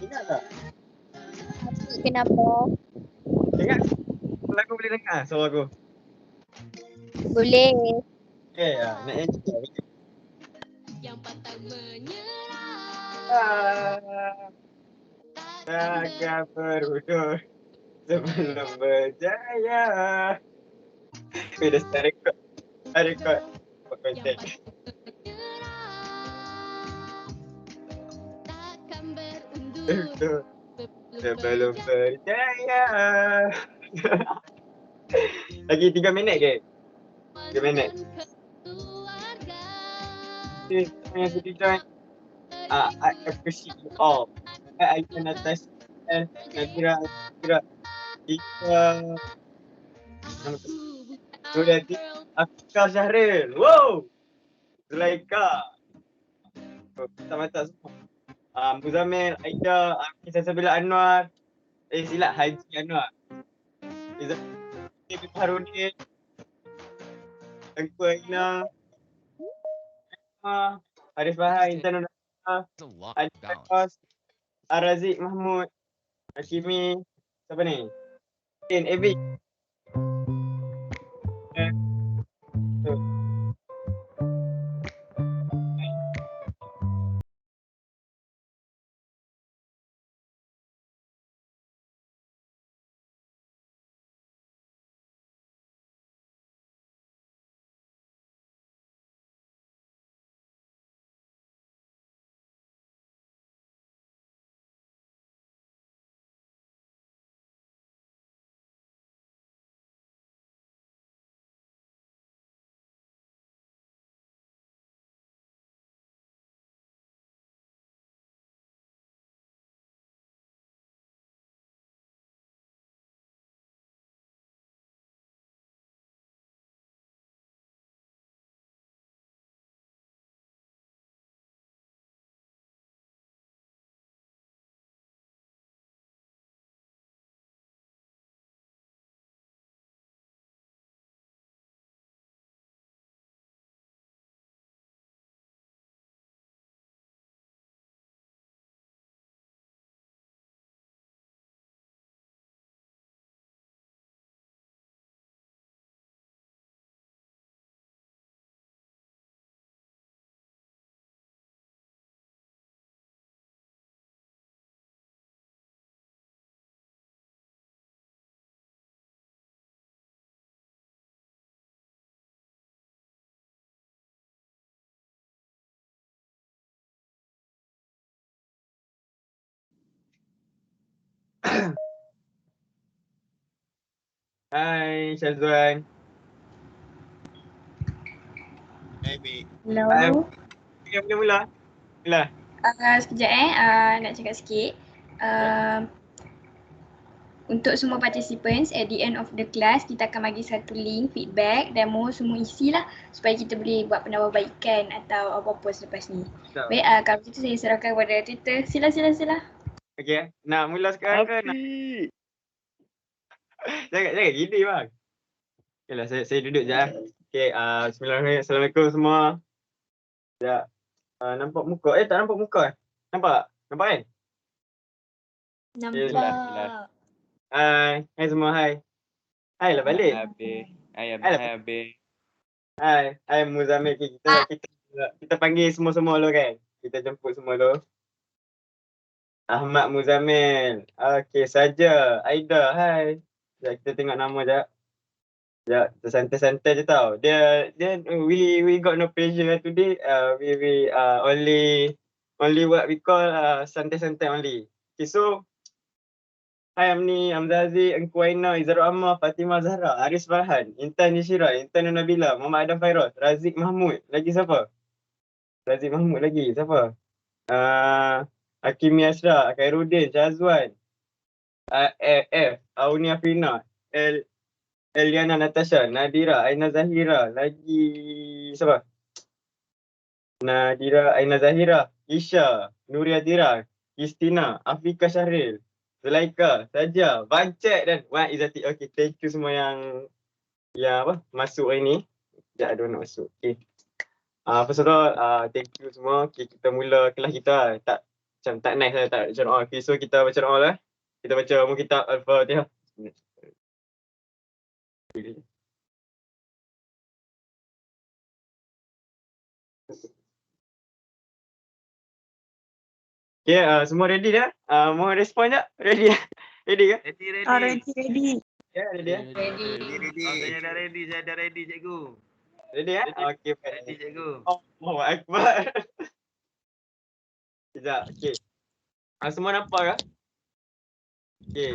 Ingat tak? Kenapa? Ingat lagu boleh dengar suara aku? Boleh. Okay, nak enjoy. Yang pantang menyerah. Takkan berundur sebelum berjaya. Dah start record. Record. Konten. Takkan berundur Sebelum berjaya. Lagi 3 minit ke? 3 minit. Yang sedih join. I appreciate you all. I can attest. Nadira. Ika. Nurhati. Afika Syahril. Wow. Zulaika. Mata-mata semua. Muzamil, Aida, Kisah Sabila Anwar. Silap Haji Anwar. Izzati Harudin. Tengku Aina. Arif Bahar, Intan Nurhati. Adi Fakos. Arazik Mahmud. Hakimi. Siapa ni? Evi. Hai Syazwan. Hai Bik. Hello. Boleh mula? Mula. Sekejap nak cakap sikit. Untuk semua participants, at the end of the class, kita akan bagi satu link feedback, demo semua isilah supaya kita boleh buat penambahbaikan atau apa-apa selepas ni. Baik, kalau begitu saya serahkan kepada Twitter. Sila. Okay, nak mula sekarang ke nak? Jangan gini bang. Okay lah, saya duduk je. Okay, bismillahirrahmanirrahim. Assalamualaikum semua. Sekejap. Nampak muka? Tak nampak muka. Nampak? Nampak kan? Nampak. Hai semua, hai. Hai lah balik. Hai Abi. Hai Muzamil. Kita panggil semua dulu kan? Kita jemput semua dulu. Ahmad Muzamil. Okay, Saja. Aida, hai. Sekejap, kita tengok nama sekejap. Sekejap, santai-santai je tau. Dia we got no pressure today. We only what we call santai-santai only. Okay, so hai Amni, Hamzah Aziz, Engku Aina, Izzarul Ammah, Fatimah Zahra, Aris Farhan, Intan Yashira, Intan Nabila, Muhammad Adam Fairuz, Razik Mahmud. Lagi siapa? Razik Mahmud lagi. Siapa? Hakimi Ashraf, Khairuddin, Syazwan, Auni Afrina, Eliana Natasha, Nadira, Aina Zahira, lagi siapa? Nadira, Aina Zahira, Isha, Nuria Dira, Kristina, Afika Syahril, Zulaika, Saja, Bancet dan Wan Izzati. Okay, thank you semua yang masuk hari ni. Sekejap ada nak masuk. Okay. First of all, thank you semua. Okay, kita mula kelas kita. Tak macam tak nice lah, tak macam all. Okay, so kita baca all lah. Kita baca Alkitab Al-Fatihah. Okay, semua ready dah? Mau respon tak? Ready? Ready ke? Ready. Ya, ready ya? Ready. Saya dah ready, cikgu. Ready ya? Okay, baik. Ready, cikgu. Oh, Akbar. Sekejap, okay. Semua nampak ke? Okay,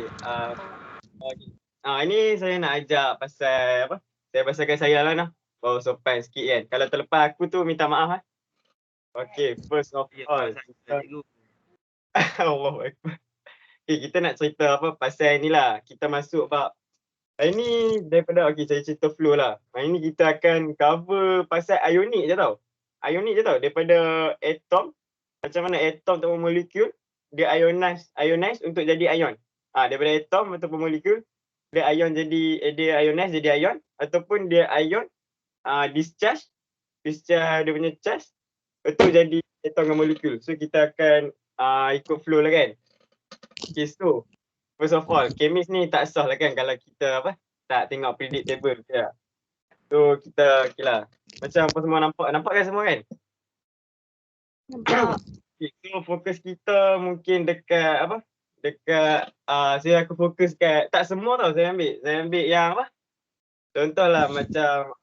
ini saya nak ajak pasal apa? Saya pasalkan saya lah nah. Baru sopan sikit kan. Kalau terlepas aku tu minta maaf lah. Okay, first of all. Cikgu. Allahu Akbar. Okay, kita nak cerita apa pasal ni lah. Kita masuk bab. Hari ni daripada, okay, saya cerita flow lah. Hari ni kita akan cover pasal ionik je tau. Ionik je tau. Daripada atom. Macam mana atom atau molekul. Dia ionize untuk jadi ion. Daripada atom ataupun molekul. Dia ionize jadi ion. Ataupun dia ion discharge dia punya charge. Betul jadi atom dengan molekul. So kita akan ikut flow lah kan. Okay, so first of all, kemis ni tak sah lah kan kalau kita tak tengok periodic table. Ya. So kita okay lah. Macam apa semua nampak kan semua kan? Nampak. Okay, so fokus kita mungkin dekat saya akan fokus kat tak semua tau saya ambil yang contohlah macam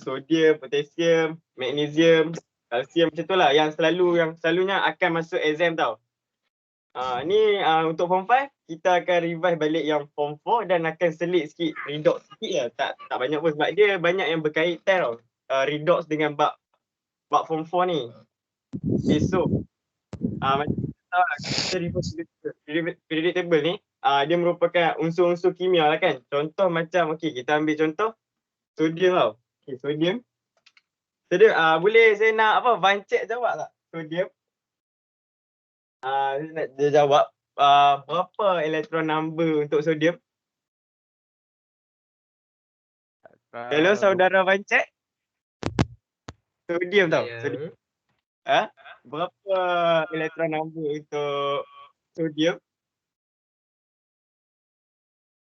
sodium, potassium, magnesium, kalsium macam tu lah yang selalunya akan masuk exam tau. Ni untuk form 5 kita akan revise balik yang form 4 dan akan selit sikit, redox sikit lah. Tak banyak pun sebab dia banyak yang berkaitan tau. Redox dengan bab form 4 ni. Okay, so macam kita revise periodic table ni, dia merupakan unsur-unsur kimia lah kan. Contoh macam kita ambil contoh sodium tau. Okay, sodium. Boleh saya nak Vancek jawab tak? Sodium. Dia jawab berapa elektron number untuk sodium? Hello saudara Vancek. Sodium tau. Sodium. Berapa elektron number untuk sodium?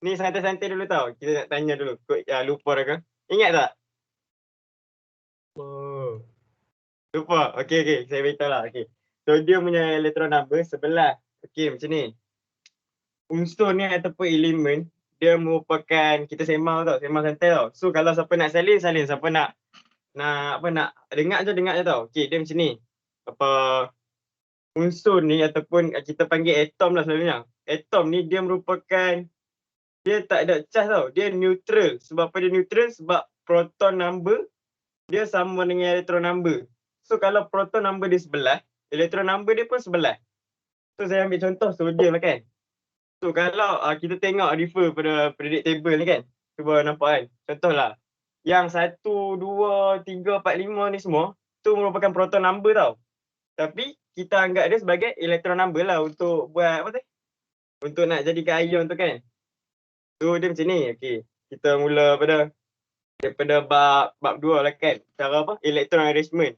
Ni santai-santai dulu tau. Kita nak tanya dulu. Lupa dah ke? Ingat tak? Oh. Lupa. Okay. Saya beritahu lah. Okay. Sodium punya elektron number 11. Okay, macam ni. Unsur ni ataupun elemen, dia merupakan, kita sembang santai tau. So kalau siapa nak salin. Siapa nak dengar je tau. Okay, dia macam ni. Unsur ni ataupun kita panggil atom lah selalunya. Atom ni dia merupakan, dia tak ada charge tau. Dia neutral. Sebab apa dia neutral? Sebab proton number dia sama dengan elektron number. So kalau proton number dia 11, elektron number dia pun 11. So saya ambil contoh sodium lah kan. So kalau kita tengok refer pada periodic table ni kan. Cuba nampak kan. Contohlah. Yang 1, 2, 3, 4, 5 ni semua. Tu merupakan proton number tau. Tapi kita anggap dia sebagai elektron number lah untuk buat untuk nak jadikan ion tu kan. So dia macam ni. Okay. Kita mula daripada bab 2 lah kan. Cara electron arrangement.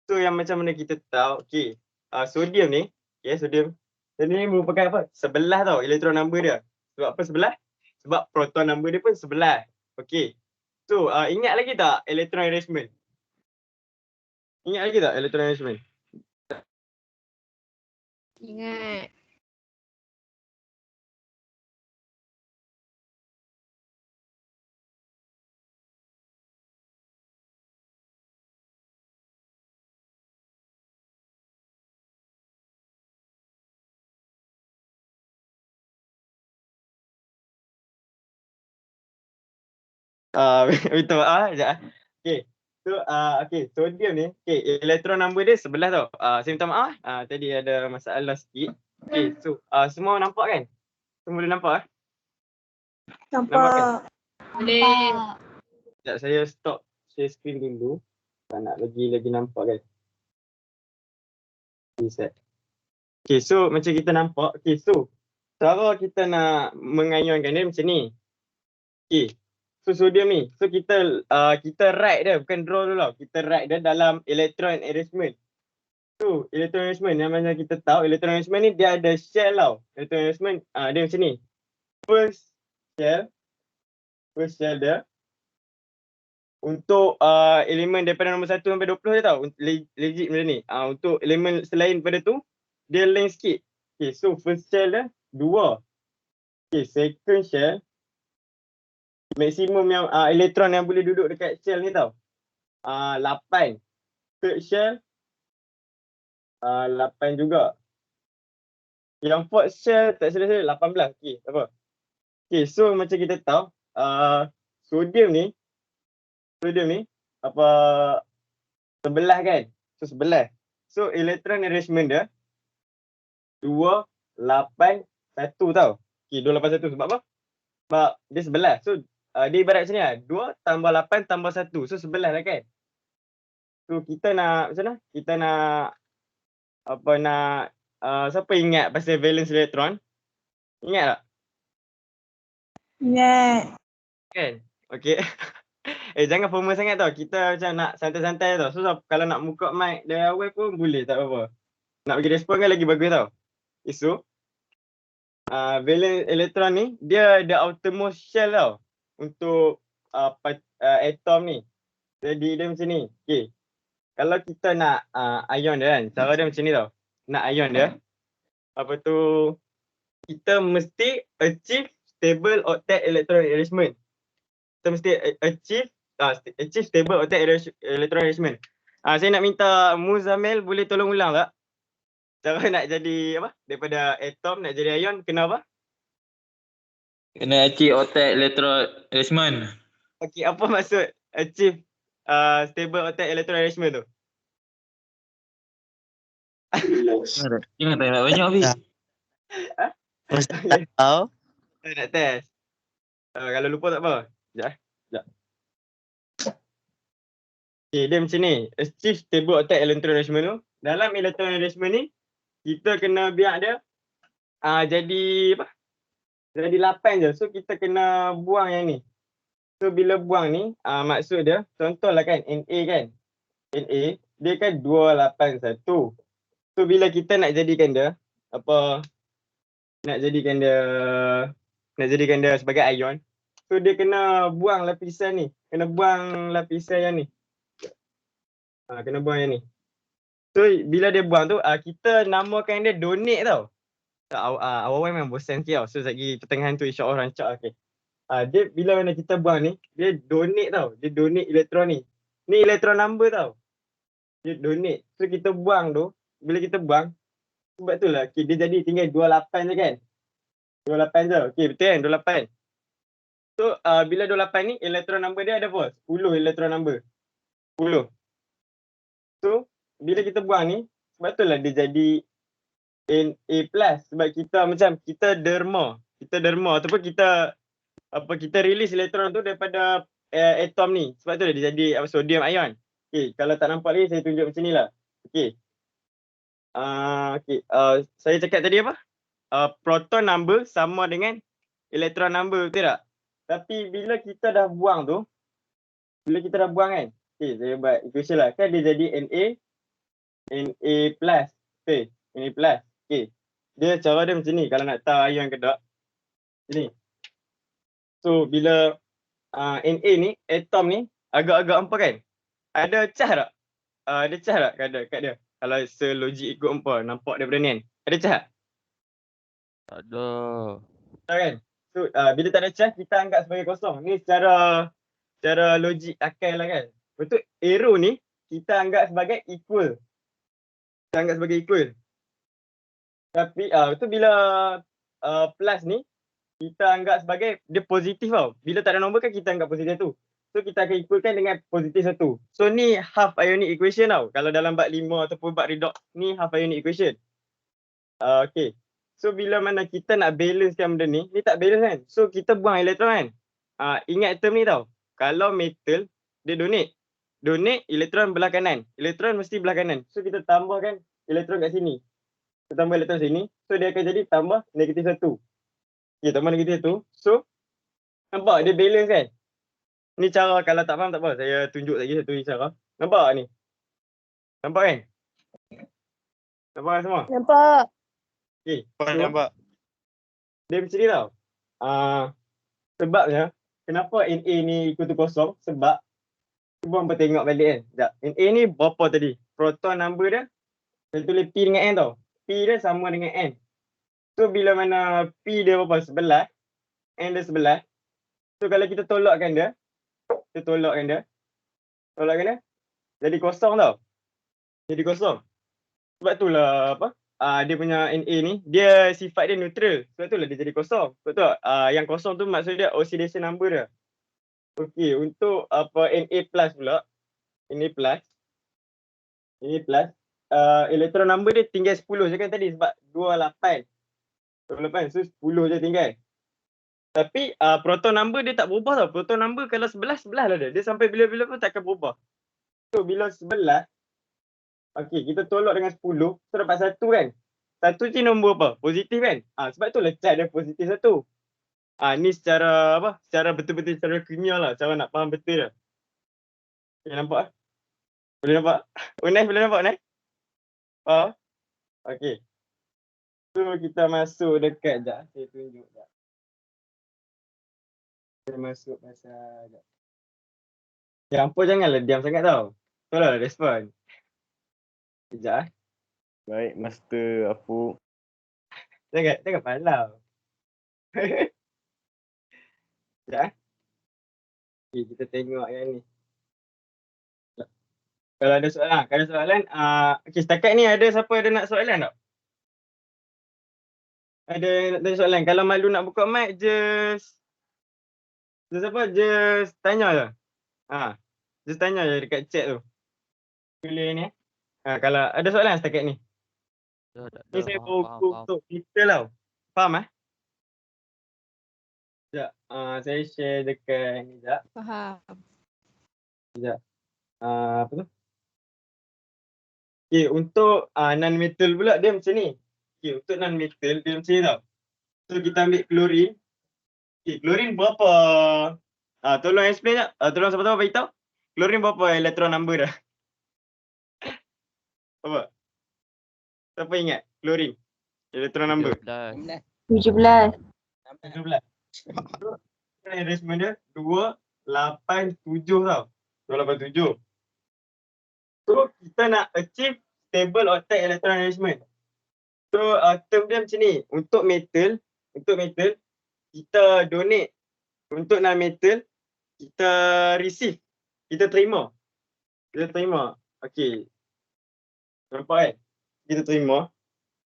So yang macam mana kita tahu, okay, sodium ni, sodium ni merupakan 11 tau elektron number dia. Sebab apa 11? Sebab proton number dia pun 11. Okay. So ingat lagi tak electron arrangement? Ingat. Betul sekejap. Okay. So sodium ni, elektron number dia 11 tau. Saya minta maaf tadi ada masalah sikit. Okay, so semua nampak kan? Semua boleh nampak Nampak kan? Boleh. Sekejap saya stop share screen dulu. Tak nak lagi nampak kan? Okay, so macam kita nampak. Okay, so cara kita nak mengayunkan dia macam ni. Okay. So sodium ni, so kita write dia, bukan draw dulu tau. Kita write dia dalam electron arrangement. Tu electron arrangement yang mana kita tahu electron arrangement ni dia ada shell tau. Electron arrangement dia macam ni. First shell dia untuk elemen daripada nombor 1 sampai 20 je tau. Legit benda ni. Untuk elemen selain daripada tu dia lain sikit. Okay, so first shell dia 2. Okay, second shell maksimum yang elektron yang boleh duduk dekat shell ni tau. 8. Third shell 8 juga. Yang fourth shell tak silap 18. Okay, tak apa. Okay, so macam kita tahu sodium ni apa sebelah kan? So sebelah. So electron arrangement dia 2, 8, 1 tau. Okay, 2, 8, 1 sebab apa? Sebab dia sebelah. So dia ibarat macam ni lah. 2 tambah 8 tambah 1. So sebelah lah kan? So kita nak macam mana? Kita nak siapa ingat pasal valence elektron? Ingat tak? Ingat. Kan? Okay. Jangan formal sangat tau. Kita macam nak santai-santai tau. So kalau nak buka mic dari awal pun boleh, tak apa-apa. Nak bagi respon kan lagi bagus tau. So valence elektron ni dia ada outermost shell tau. Untuk atom ni. Jadi dia macam ni. Okay. Kalau kita nak ion dia kan, cara dia macam ni tau. Nak ion dia, apa tu, kita mesti achieve stable octet electron arrangement. Kita mesti achieve stable octet electron arrangement. Saya nak minta Muzamil boleh tolong ulang tak? Cara nak jadi apa? Daripada atom nak jadi ion kena apa? Kena achieve octet electron arrangement. Okey, apa maksud achieve stable octet electron arrangement tu? Jangan tanya banyak Hafiz. Ustaz tak tahu. Saya nak test. Kalau lupa tak apa. Sekejap. Okay, dia macam ni. Achieve stable octet electron arrangement tu. Dalam electron arrangement ni, kita kena biar dia jadi apa? Jadi 8 je. So kita kena buang yang ni. So bila buang ni, maksud dia, contohlah kan, Na kan. Na, dia kan 281. So bila kita nak jadikan dia, nak jadikan dia sebagai ion, so dia kena buang lapisan ni. Kena buang lapisan yang ni. Kena buang yang ni. So bila dia buang tu, kita namakan dia donate tau. Awal-awal memang bosan sikit tau. So lagi pertengahan tu insya-Allah rancak. Okay. Dia bila mana kita buang ni, dia donate tau. Dia donate elektron ni. Ni elektron number tau. Dia donate. So kita buang tu, bila kita buang, sebab tu lah dia jadi tinggal 28 je kan. 28 je. Okay, betul kan? 28. So bila 28 ni, elektron number dia ada apa? 10 elektron number. 10. So bila kita buang ni, sebab tu lah dia jadi Na+. Sebab kita derma ataupun kita release elektron tu daripada atom ni. Sebab tu lah dia jadi sodium ion. Okay, kalau tak nampak lagi saya tunjuk macam ni lah. Okay. Saya cakap tadi apa? Proton number sama dengan elektron number, betul tak? Tapi bila kita dah buang tu, kan? Okay, saya buat equation lah. Kan dia jadi Na+. Okay, Na+. Okay. Dia cara dia macam ni kalau nak tahu ion ke tak. Ni. So bila Na ni, atom ni agak-agak apa kan? Ada charge tak? Ada charge tak kat dia? Kalau selogik ikut empa, nampak daripada ni kan. Ada charge tak? Tak ada. Tak kan? So bila tak ada charge, kita anggap sebagai kosong. Ni secara logik akal lah kan. Betul, arrow ni kita anggap sebagai equal. Tapi tu bila plus ni kita anggap sebagai dia positif tau. Bila tak ada nombor kan kita anggap positif tu. So kita akan equalkan dengan positif 1. So ni half ionic equation tau. Kalau dalam bab 5 ataupun bab redox ni half ionic equation. Okay. So bila mana kita nak balancekan benda ni tak balance kan. So kita buang elektron kan. Ingat term ni tau. Kalau metal dia donate elektron belah kanan. Elektron mesti belah kanan. So kita tambahkan elektron kat sini. Kita tambah elektron sini. So dia akan jadi tambah negatif 1. Okay, tambah negatif 1. So nampak dia balance kan. Ni cara, kalau tak faham tak apa. Saya tunjuk lagi satu cara. Nampak ni? Nampak kan? Nampak semua? Nampak. Okay. Nampak. Dia macam ni tau. Sebabnya, kenapa NA ni equal to kosong? Sebab, cuba hampa tengok balik kan. Sekejap. NA ni berapa tadi? Proton number dia, dia tulis P dengan N tau. P dia sama dengan N. So, bila mana P dia berapa? 11. N dia 11. So, kalau kita tolakkan dia, jadi kosong tau. Jadi kosong. Sebab itulah apa? Dia punya NA ni, dia sifat dia neutral. Sebab itulah dia jadi kosong. Sebab tu yang kosong tu maksud dia oxidation number dia. Okey, untuk apa Na plus pula. Na plus. Electron number dia tinggal 10 je kan tadi sebab 28. 28, so 10 je tinggal. Tapi proton number dia tak berubah tau. Proton number kalau 11 lah dia. Dia sampai bila-bila pun takkan berubah. So bila 11, okey, kita tolak dengan 10, so dapat 1 kan. 1 je nombor apa? Positif kan? Sebab tu lah charge dia positif 1. Ni secara apa? Secara betul-betul secara kimia lah. Cara nak faham betul lah. Okay, nampak? Boleh nampak? Unai boleh nampak Unai? Okey. So kita masuk dekat sekejap. Saya tunjuk sekejap. Kita masuk pasal sekejap. Ya ampun janganlah diam sangat tau. Tolonglah respon. Sekejap. Baik, Master Apu. Jangan palau. Sekejap. Okay, kita tengok yang ni. Kalau ada soalan, okey setakat ni ada siapa ada nak soalan tak? Ada soalan. Kalau malu nak buka mic, just tanya je. Just tanya je dekat chat tu. Tulis ni. Kalau ada soalan setakat ni. Ni saya bawa untuk detail tau. Faham Sekejap. Saya share dekat ni sekejap. Faham. Sekejap. Apa tu? Okay, untuk non-metal pula dia macam ni. Okay, untuk non-metal dia macam ni tau. So kita ambil klorin. Okay, klorin berapa? Tolong explain tak? Tolong siapa-siapa beritahu. Klorin berapa electron number dah? Apa? Siapa ingat? Klorin. Electron number. 17. 17. So, arrangement dia 287 tau. 287. So, kita nak achieve stable octet electron arrangement. So, term dia macam ni. Untuk metal, kita donate. Untuk non-metal, kita receive. Kita terima. Okay. Nampak kan? Kita terima.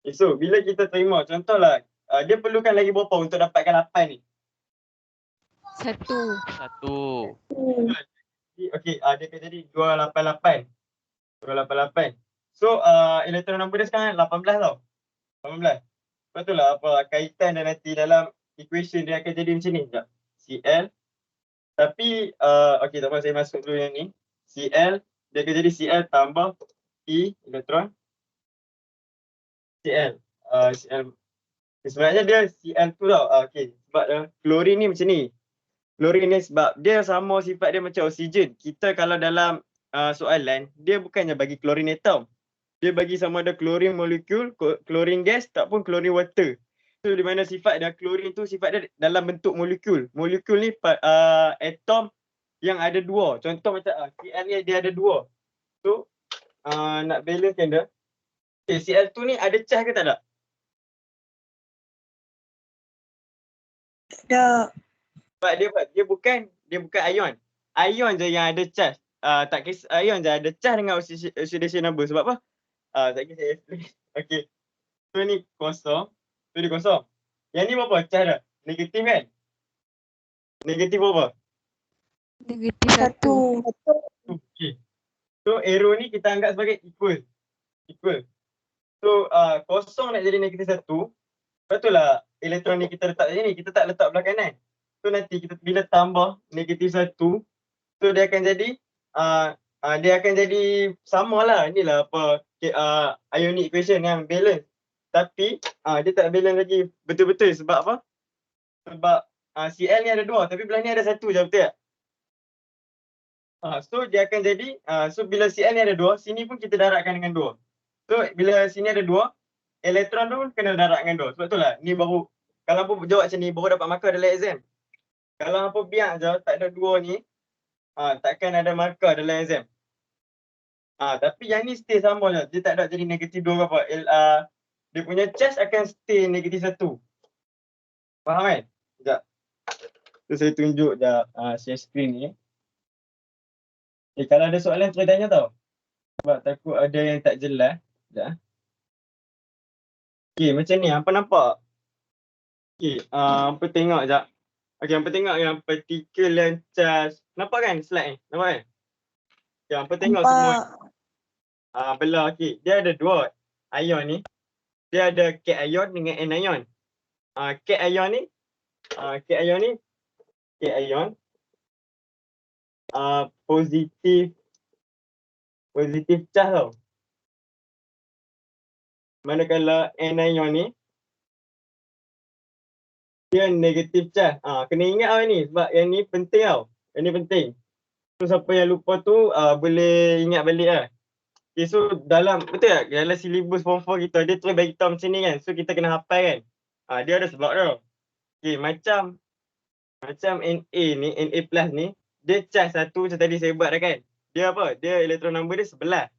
Okay, so, bila kita terima, contohlah, dia perlukan lagi berapa untuk dapatkan 8 ni? 1. Okay, dia akan jadi 288. So, electron number dia sekarang 18 tau. 18. Lepas tu lah apa kaitan dan nanti dalam equation dia akan jadi macam ni. Sekejap. Cl. Tapi, okay tak apa saya masuk dulu yang ni. Cl, dia akan jadi Cl tambah E elektron. Cl. Sebenarnya dia Cl2 tau. Okay, sebab klorin ni macam ni. Klorin ni sebab dia sama sifat dia macam oksigen. Kita kalau dalam soalan, dia bukannya bagi klorin atom. Dia bagi sama ada klorin molekul, klorin gas, ataupun klorin water. So di mana sifat dia, klorin tu sifat dia dalam bentuk molekul. Molekul ni atom yang ada 2. Contoh macam Cl ni dia ada 2. So nak balancekan dia. Okay, Cl2 ni ada charge ke tak ada? Tak. Sebab dia bukan ion. Ion je yang ada charge. Tak kisah ion je ada charge dengan oxidation number. Sebab apa? Tak kisah saya explain. Okay. So ni kosong. Yang ni berapa charge dah? Negatif kan? Negatif berapa? Negatif 1. Okay. So arrow ni kita anggap sebagai equal. So kosong nak jadi negatif 1. Lepas tu lah elektron ni kita letak sini. Kita tak letak belah kanan. So nanti kita bila tambah negatif 1. So dia akan jadi samalah. Inilah apa ionic equation yang balance. Tapi dia tak balance lagi betul-betul sebab apa? Sebab Cl ni ada 2 tapi belah ni ada 1 je, betul tak? So dia akan jadi so bila Cl ni ada 2, sini pun kita darabkan dengan 2. So bila sini ada 2, elektron tu kena darab dengan 2. Sebab tu lah ni baru, kalau hampa jawab macam ni baru dapat markah dalam exam. Kalau hampa biar je tak ada 2 ni, takkan ada markah dalam exam. Tapi yang ni stay sama je. Dia tak ada jadi negatif 2 ke apa. Dia punya charge akan stay negatif 1. Faham kan? Sekejap. So saya tunjuk dah share screen ni. Kalau ada soalan try tanya tau. Sebab takut ada yang tak jelas. Sekejap. Okay, macam ni. Hampa nampak? Okay, hampa tengok sekejap. Okay, hampa tengok yang particle and charge. Nampak kan slide ni? Nampak kan? Okay, hampa tengok semua. Belah. Okay, dia ada 2 ion ni. Dia ada K ion dengan N ion. K ion ni, positif charge tau. Manakala N ion ni dia negatif charge. Kena ingat tau ni sebab yang ni penting tau. Yang ni penting. So siapa yang lupa tu boleh ingat balik lah. Okay, so betul tak? Dalam silibus form 4 kita, dia terus bagi tahu macam ni kan. So kita kena hafal kan. Dia ada sebab tau. Okay, macam Na ni, Na plus ni, dia charge 1 macam tadi saya buat dah kan. Dia apa? Dia elektron number dia 11.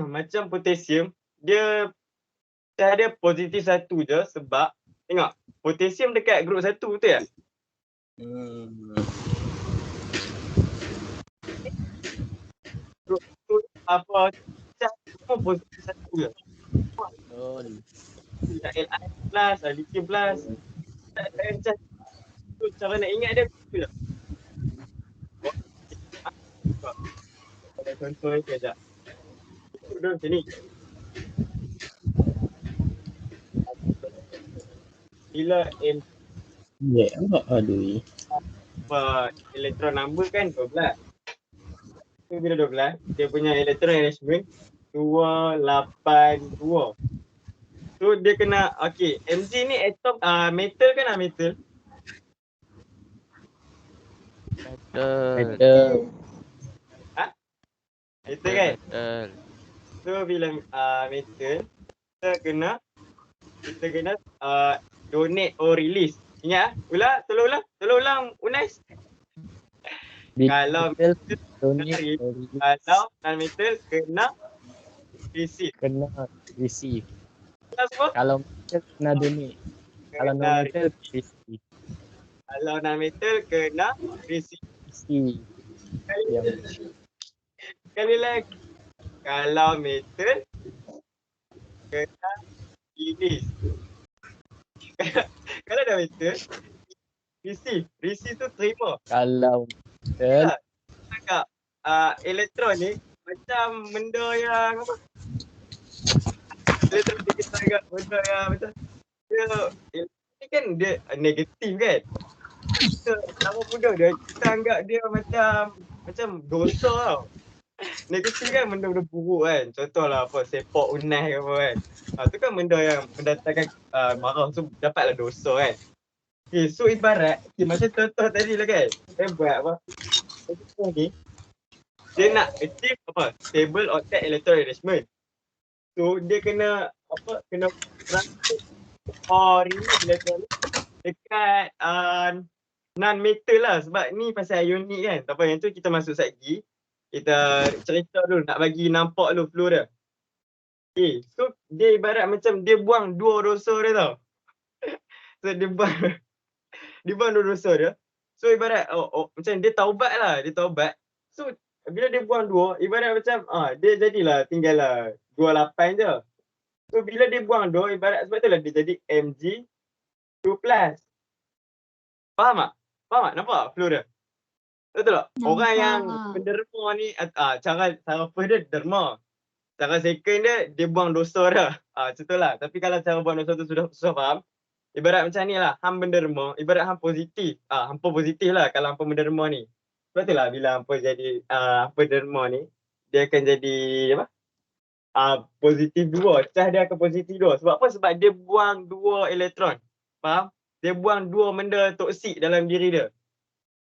Macam potasium, dia charge dia positif 1 je sebab tengok, potasium dekat group 1 betul tak? Group tu apa? Charge semua positif 1 je. Tak Li plus, lithium plus. Tak ada charge. Tu cara nak ingat dia betul tak? Ada contoh ni sekejap. Duduk macam ni. Bila elektron number kan 12. So bila 12, dia punya elektron arrangement 282. So dia kena, okay, Mg ni atom metal kan metal? Metal. Metal kan? Betul. So bila metal, kita kena donate or release. Ingat tolong ulang Unais. Kalau non-metal kena receive. Kalau metal kena donate. Kalau non-metal receive. Kalau non-metal kena receive. Sekali lagi. Kalau metal kena release. Kalau dah metal receive tu terima. Kalau metal Cakap elektron ni macam benda yang apa? Elektron ni kita agak benda yang macam dia ni kan dia negatif kan. Nama muda dia kita anggap dia macam dosa tau. Negatif kan benda-benda buruk kan. Contohlah apa sepak unai ke apa kan. Tu kan benda yang mendatangkan marah, so dapatlah dosa kan. Okay, so ibarat macam contoh tadi lah kan. Saya buat apa? Ni dia nak achieve apa? Stable octet electron arrangement. So dia kena transfer remove electron dekat non-metal lah sebab ni pasal ionik kan. Tak apa, yang tu kita masuk segi. Kita cerita dulu, nak bagi nampak dulu flow dia. Okay, so dia ibarat macam dia buang 2 dosa dia tau. So dia buang 2 dosa dia. So ibarat macam dia taubat lah, So bila dia buang 2, ibarat macam dia jadilah tinggallah 28 je. So bila dia buang 2, ibarat sebab itulah dia jadi Mg2+. Faham tak? Nampak flow dia? Betul tak? Orang yang penderma ni cara first dia derma. Cara second dia buang dosa dah. Macam tu lah. Tapi kalau cara buang dosa tu sudah faham. Ibarat macam ni lah, hang menderma, ibarat hang positif. Hampa positif lah kalau hampa menderma ni. Sebab tu lah bila hampa jadi hampa derma ni, dia akan jadi apa? Positif 2. Charge dia akan positif 2. Sebab apa? Sebab dia buang 2 elektron. Faham? Dia buang 2 benda toksik dalam diri dia.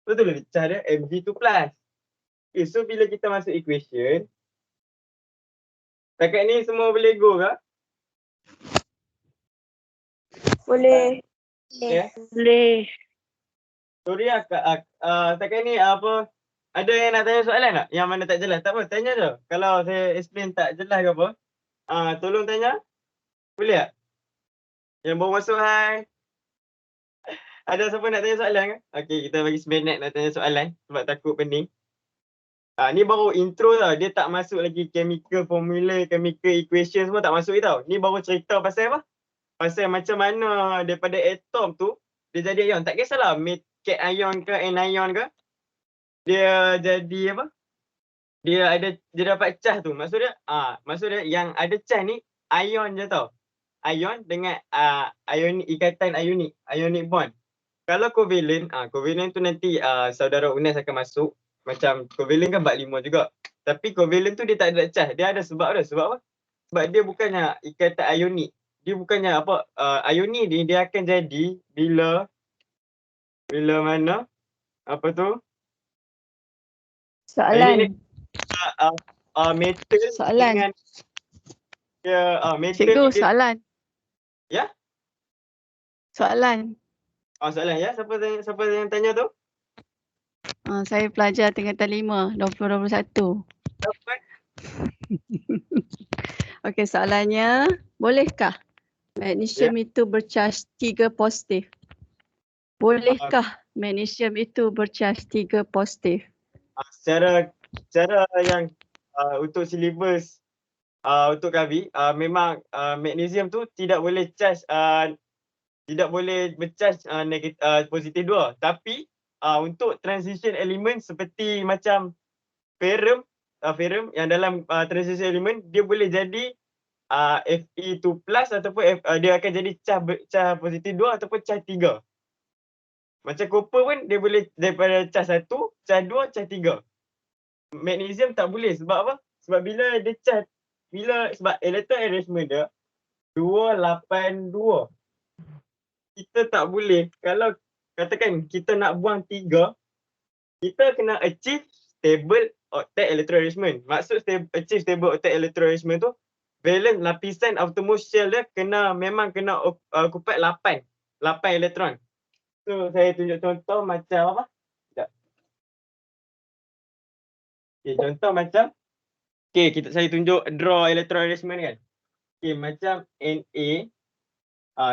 Betul lah charge dia Mg2+. Okay, so bila kita masuk equation, Setakat ni semua boleh go ke? Boleh. Ya. Boleh. Sorry lah, setakat ni apa, ada yang nak tanya soalan tak? Yang mana tak jelas? Tak apa, tanya je. Kalau saya explain tak jelas ke apa, tolong tanya. Boleh tak? Yang baru masuk, hai. Ada siapa nak tanya soalan ke? Okey, kita bagi 9 minit nak tanya soalan sebab takut pening. Ni baru intro tau. Dia tak masuk lagi chemical formula, chemical equation semua tak masuk tau. Ni baru cerita pasal apa? Pasal macam mana daripada atom tu dia jadi ion. Tak kisahlah cation ke anion ke. Dia jadi apa? Dia dapat charge tu. Maksud dia yang ada charge ni ion je tau. Ion dengan ikatan ionic bond. Kalau covalent, covalent tu nanti saudara Unes akan masuk. Macam covalent kan bab 5 juga. Tapi covalent tu dia tak ada charge. Dia ada sebab dia. Sebab apa? Sebab dia bukannya ikatan ionik. Dia bukannya apa, ionik ni dia akan jadi bila mana? Apa tu? Soalan. Metal Soalan. dengan metal Cikgu, dia, soalan. Ya? Soalan. Soalan ya. Siapa yang tanya tu? Saya pelajar tingkatan 5, 2021. Dapat. Okey, soalannya, bolehkah magnesium itu bercharge 3 positif? Bolehkah magnesium itu bercharge 3 positif? Secara yang untuk silibus untuk kami memang magnesium tu tidak boleh charge tidak boleh bercharge positif 2. Tapi untuk transition element seperti macam ferrum yang dalam transition element dia boleh jadi Fe2 plus ataupun dia akan jadi charge positif 2 ataupun charge 3. Macam copper pun dia boleh daripada charge 1, charge 2, charge 3. Magnesium tak boleh sebab apa? Sebab bila dia charge, sebab electron arrangement dia 282. Kita tak boleh, kalau katakan kita nak buang 3, kita kena achieve stable octet electron arrangement. Maksud achieve stable octet electron arrangement tu, valence lapisan outermost shell dia memang kena occupy 8 elektron. So saya tunjuk contoh macam apa? Sekejap. Okay, contoh macam saya tunjuk draw electron arrangement kan. Okay, macam Na.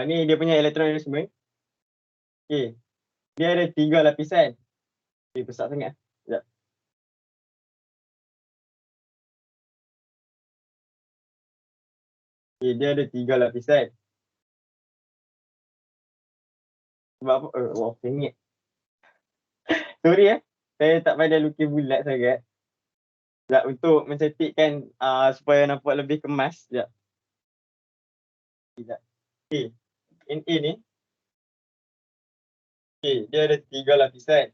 Ni dia punya electron arrangement. Okay. Dia ada 3 lapisan. Okay, besar sangat. Sekejap. Okay, dia ada 3 lapisan. Sebab apa? Wah, pengit. Sorry saya tak pandai lukis bulat sangat. Sekejap, untuk mencetikkan supaya nampak lebih kemas. Sekejap. Okay. Na ni. Okay, dia ada 3 lapisan.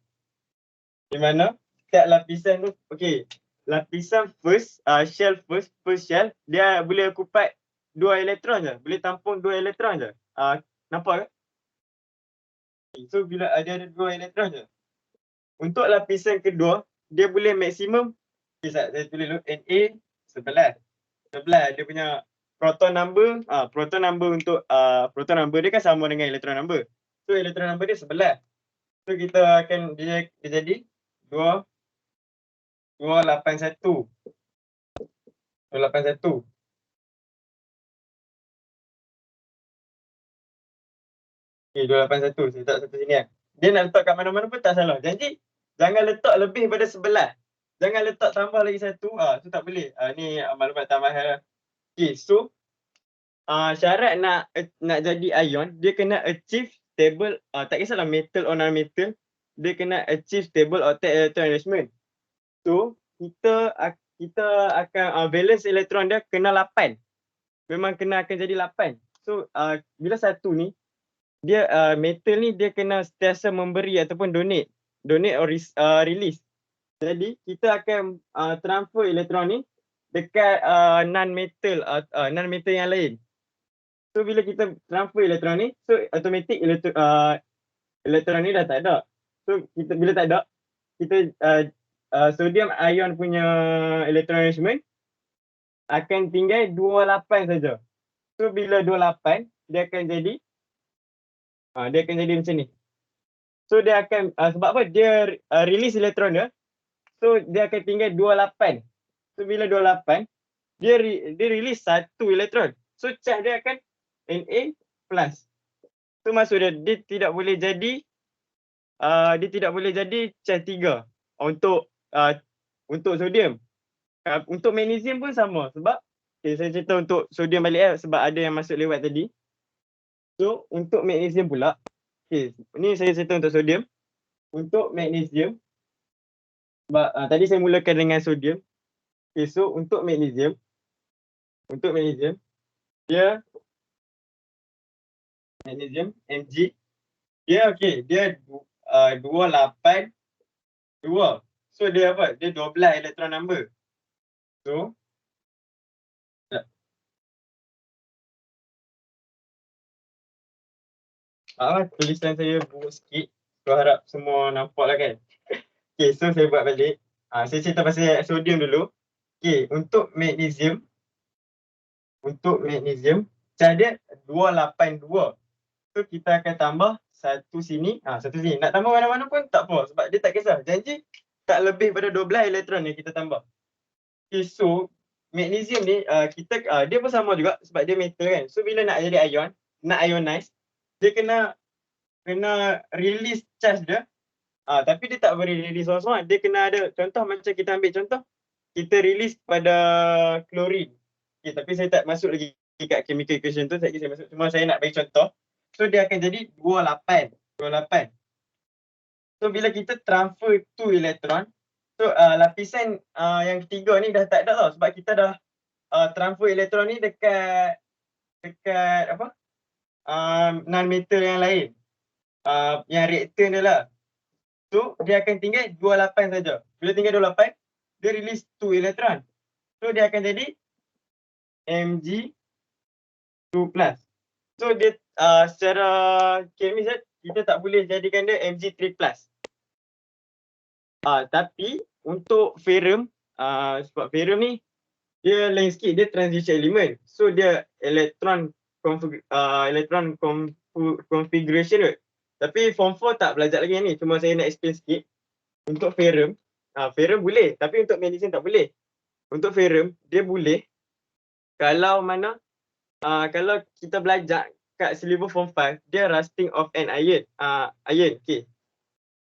Di mana setiap lapisan tu, okay, lapisan first shell, dia boleh occupy 2 elektron je. Boleh tampung 2 elektron je. Nampak ke? So bila ada 2 elektron je. Untuk lapisan kedua, dia boleh maksimum, saya tulis dulu, Na 11 dia punya proton number. Proton number untuk proton number dia kan sama dengan elektron number. So elektron number dia 11. So kita akan dia jadi 281. 281. Okay, 281. Saya letak satu sini kan. Dia nak letak kat mana-mana pun tak salah. Janji jangan letak lebih pada 11. Jangan letak tambah lagi satu. Tu tak boleh. Ni maklumat tambahan. Okay, so syarat nak jadi ion, dia kena achieve stable, tak kisahlah metal or non-metal, dia kena achieve stable octet electron arrangement. So, kita akan valence elektron dia kena 8. Memang akan jadi 8. So, bila satu ni, dia metal ni dia kena sentiasa memberi ataupun donate or release. Jadi kita akan transfer elektron ni dekat non-metal yang lain. So bila kita transfer elektron ni, so automatic elektron ni dah tak ada. So bila tak ada, kita sodium ion punya electron arrangement akan tinggal 28 saja. So bila 28 dia akan jadi macam ni. So dia akan sebab apa dia release elektron dia. So dia akan tinggal 28. So bila 28 dia release satu elektron. So charge dia akan Na plus. So maksud dia tidak boleh jadi charge 3 untuk sodium. Untuk magnesium pun sama sebab saya cerita untuk sodium balik sebab ada yang masuk lewat tadi. So untuk magnesium pula, ni saya cerita untuk sodium. Untuk magnesium sebab tadi saya mulakan dengan sodium. So untuk magnesium dia magnesium Mg dia dia 282. So dia apa? Dia 12 elektron number. So tulisan saya buruk sikit. So harap semua nampak lah kan. So saya buat balik. Saya cerita pasal sodium dulu. Untuk magnesium charge dia 282. So kita akan tambah satu sini. Satu sini. Nak tambah mana-mana pun tak apa sebab dia tak kisah. Janji tak lebih pada 12 elektron yang kita tambah. So magnesium ni dia pun sama juga sebab dia metal kan. So bila nak jadi ion, nak ionize, dia kena release charge dia. Tapi dia tak boleh release seorang-seorang. Dia kena ada contoh macam kita ambil contoh. Kita release pada klorin. Tapi saya tak masuk lagi kat chemical equation tu. Saya masuk. Cuma saya nak bagi contoh. So dia akan jadi 28. So bila kita transfer 2 elektron. So lapisan yang ketiga ni dah tak ada tau. Sebab kita dah transfer elektron ni dekat apa? Non-metal yang lain. Yang reaktan dia lah. So dia akan tinggal 28 saja. Bila tinggal 28, dia release 2 elektron. So dia akan jadi Mg2+. So dia secara kemis kita tak boleh jadikan dia Mg3+. Tapi untuk ferrum, sebab ferrum ni dia lain sikit, dia transition element. So dia electron configuration tu. Tapi form 4 tak belajar lagi yang ni. Cuma saya nak explain sikit. Untuk ferrum, ferrum boleh. Tapi untuk magnesium tak boleh. Untuk ferrum, dia boleh. Kalau kalau kita belajar kat syllabus form 5, dia rusting of an iron. Okay.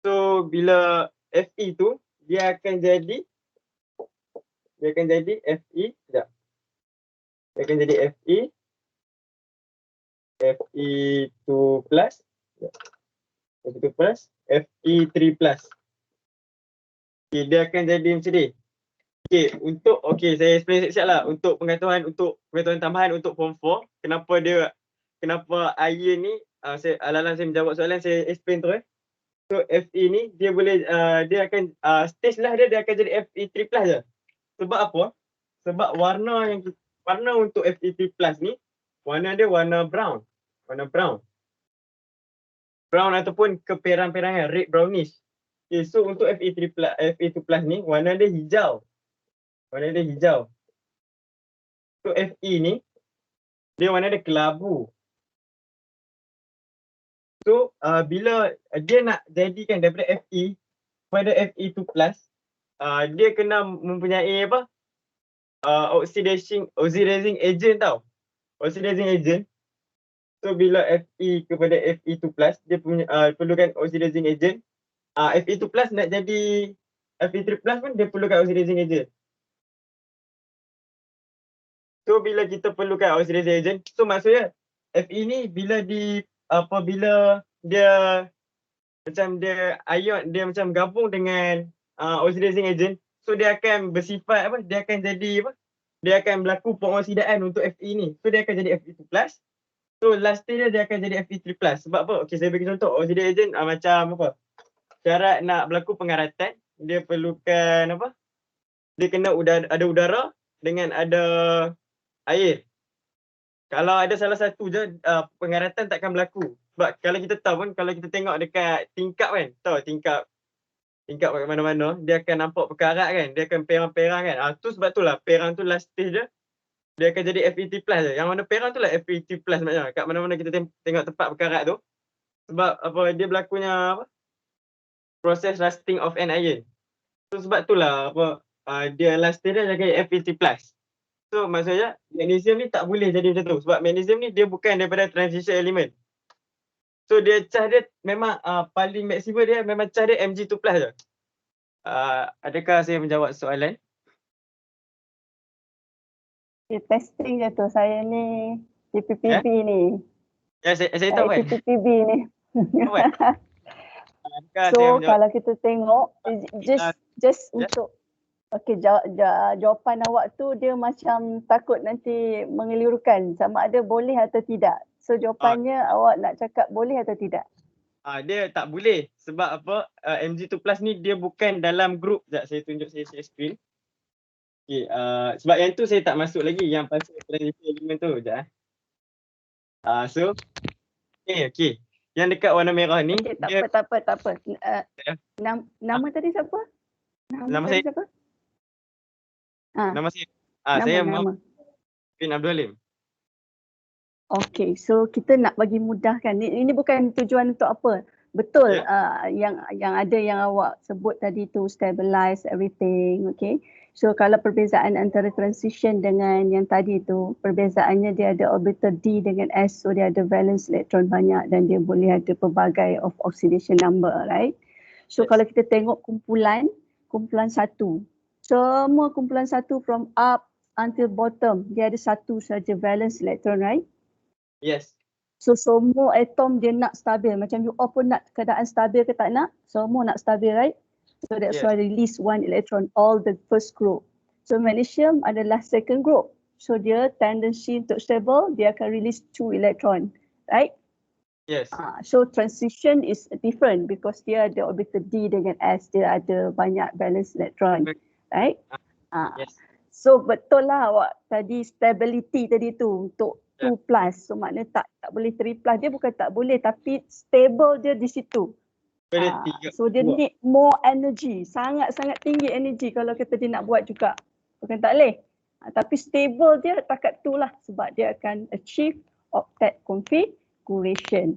So, bila Fe tu, dia akan jadi Fe. Sekejap. Dia akan jadi Fe2+. Fe3+. Dia akan jadi macam ni. Saya explain siap lah. Untuk pengetahuan tambahan untuk form 4, kenapa iron ni, saya menjawab soalan, saya explain tu. So Fe ni dia boleh dia akan stage lah dia akan jadi Fe3+ je. Sebab apa? Sebab warna untuk Fe3+ ni warna dia warna brown. Brown ataupun keperang-perangan, red brownish. So untuk Fe2+ ni warna dia hijau. So Fe ni dia warna dia kelabu. So bila dia nak jadikan daripada Fe kepada Fe2+, dia kena mempunyai apa? Oxidizing agent tau. Oxidizing agent. So bila Fe kepada Fe2+, dia perlukan oxidizing agent. Fe2+ nak jadi Fe3+ pun dia perlukan oxidizing agent. So bila kita perlukan oxidizing agent, so maksudnya Fe ni bila dia macam gabung dengan oxidizing agent, so dia akan bersifat apa? Dia akan jadi apa? Dia akan berlaku pengoksidaan untuk Fe ni. So dia akan jadi Fe2+. So last stage dia akan jadi Fe3+. Sebab apa? Okey, saya bagi contoh. Oxidizing agent macam apa? Syarat nak berlaku pengaratan, dia perlukan apa? Dia kena ada udara dengan ada air. Kalau ada salah satu je, pengaratan takkan berlaku. Sebab kalau kita tahu pun, kalau kita tengok dekat tingkap kan, tahu tingkap kat mana-mana, dia akan nampak pekarat kan, dia akan perang-perang kan. Tu sebab tu lah perang tu last stage je, dia akan jadi FeT plus je. Yang warna perak tu lah FeT plus sebenarnya. Kat mana-mana kita tengok tempat berkarat tu. Sebab apa dia berlakunya apa? Proses rusting of an iron. So sebab itulah apa dia last dia jadi FeT plus. So maksudnya magnesium ni tak boleh jadi macam tu. Sebab magnesium ni dia bukan daripada transition element. So dia charge dia memang paling maksimum dia memang charge dia Mg2 plus je. Adakah saya menjawab soalan? Testing je tu saya ni PPPB ni. Ya saya tahu kan. PPPB ni. Adakah saya So menjawab? kalau kita tengok just untuk jawapan awak tu dia macam takut nanti mengelirukan sama ada boleh atau tidak. So jawapannya awak nak cakap boleh atau tidak? Dia tak boleh sebab apa Mg2 plus ni dia bukan dalam grup. Sekejap saya tunjuk saya share screen. Okay, sebab yang tu saya tak masuk lagi yang pasal transition element tu. Sekejap. So okay. Yang dekat warna merah ni Okay, tak apa. Nama tadi siapa? Nama tadi saya siapa? Nama saya saya Muhammad bin Abdul Halim. Okay, so kita nak bagi mudahkan. Ini bukan tujuan untuk apa. Betul yang ada yang awak sebut tadi tu stabilize everything, okay. So kalau perbezaan antara transition dengan yang tadi tu, perbezaannya dia ada orbital D dengan S, so dia ada valence elektron banyak dan dia boleh ada pelbagai of oxidation number, right. So kalau kita tengok kumpulan satu, semua kumpulan satu from up until bottom, dia ada satu saja valence elektron, right. Yes. So semua atom dia nak stabil. Macam you all pun nak keadaan stabil ke tak nak? Semua nak stabil, right? So that's why release one electron, all the first group. So magnesium adalah second group. So dia tendency untuk stable, dia akan release 2 electron, right? Yes. So transition is different because dia ada orbital D dengan S, dia ada banyak valence electron, right? Yes. So betul lah awak tadi stability tadi tu untuk 2 plus. So maknanya tak boleh 3 plus. Dia bukan tak boleh tapi stable dia di situ. So dia need more energy. Sangat-sangat tinggi energy kalau kita dia nak buat juga. Bukan tak boleh. Tapi stable dia takat tu lah sebab dia akan achieve octet configuration.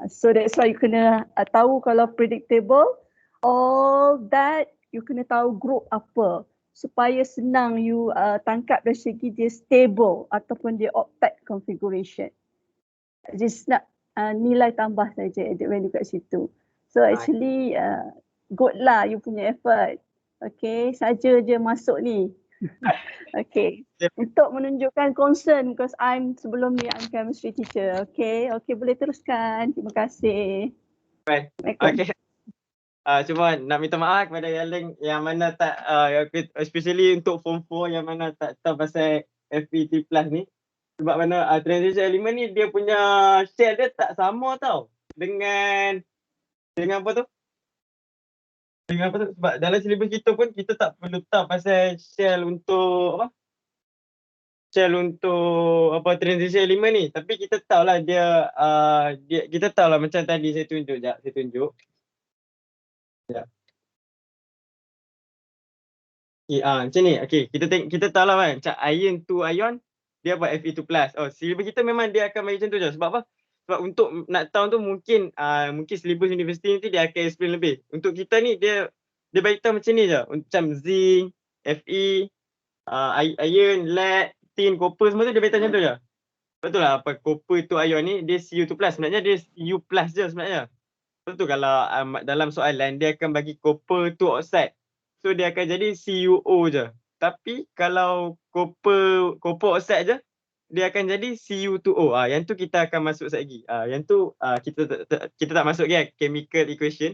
So that's why you kena tahu kalau predictable, all that you kena tahu group apa. Supaya senang you tangkap dari segi dia stable ataupun dia octet configuration. Just nak nilai tambah saja added value kat situ. So actually good lah you punya effort. Okay, saja je masuk ni. Okay, untuk menunjukkan concern because sebelum ni I'm chemistry teacher. Okay, boleh teruskan. Terima kasih. Baik. Okay. Cuma nak minta maaf kepada yang mana tak especially untuk form 4 yang mana tak tahu pasal FeT plus ni. Sebab mana transition element ni dia punya shell dia tak sama tau dengan apa tu? Dengan apa tu? Sebab dalam syllabus kita pun kita tak perlu tahu pasal shell untuk apa? Shell untuk apa transition element ni. Tapi kita tahulah dia kita tahulah macam tadi saya tunjuk Ya. Macam ni. Okay, kita tahu lah kan macam iron 2 ion dia buat Fe2+. Syllabus kita memang dia akan bagi macam tu je. Sebab apa? Sebab untuk nak tahu tu mungkin syllabus universiti nanti dia akan explain lebih. Untuk kita ni dia bagi tahu macam ni je. Macam zinc, Fe, iron, lead, tin, copper semua tu dia bagi tahu macam tu je. Betul lah apa copper 2 ion ni dia Cu2+. Sebenarnya dia Cu+ je sebenarnya. Betul kalau dalam soalan dia akan bagi copper 2 oxide. So dia akan jadi CuO je. Tapi kalau copper oxide je dia akan jadi Cu2O. Yang tu kita akan masuk lagi. Yang tu kita tak masuk kan chemical equation.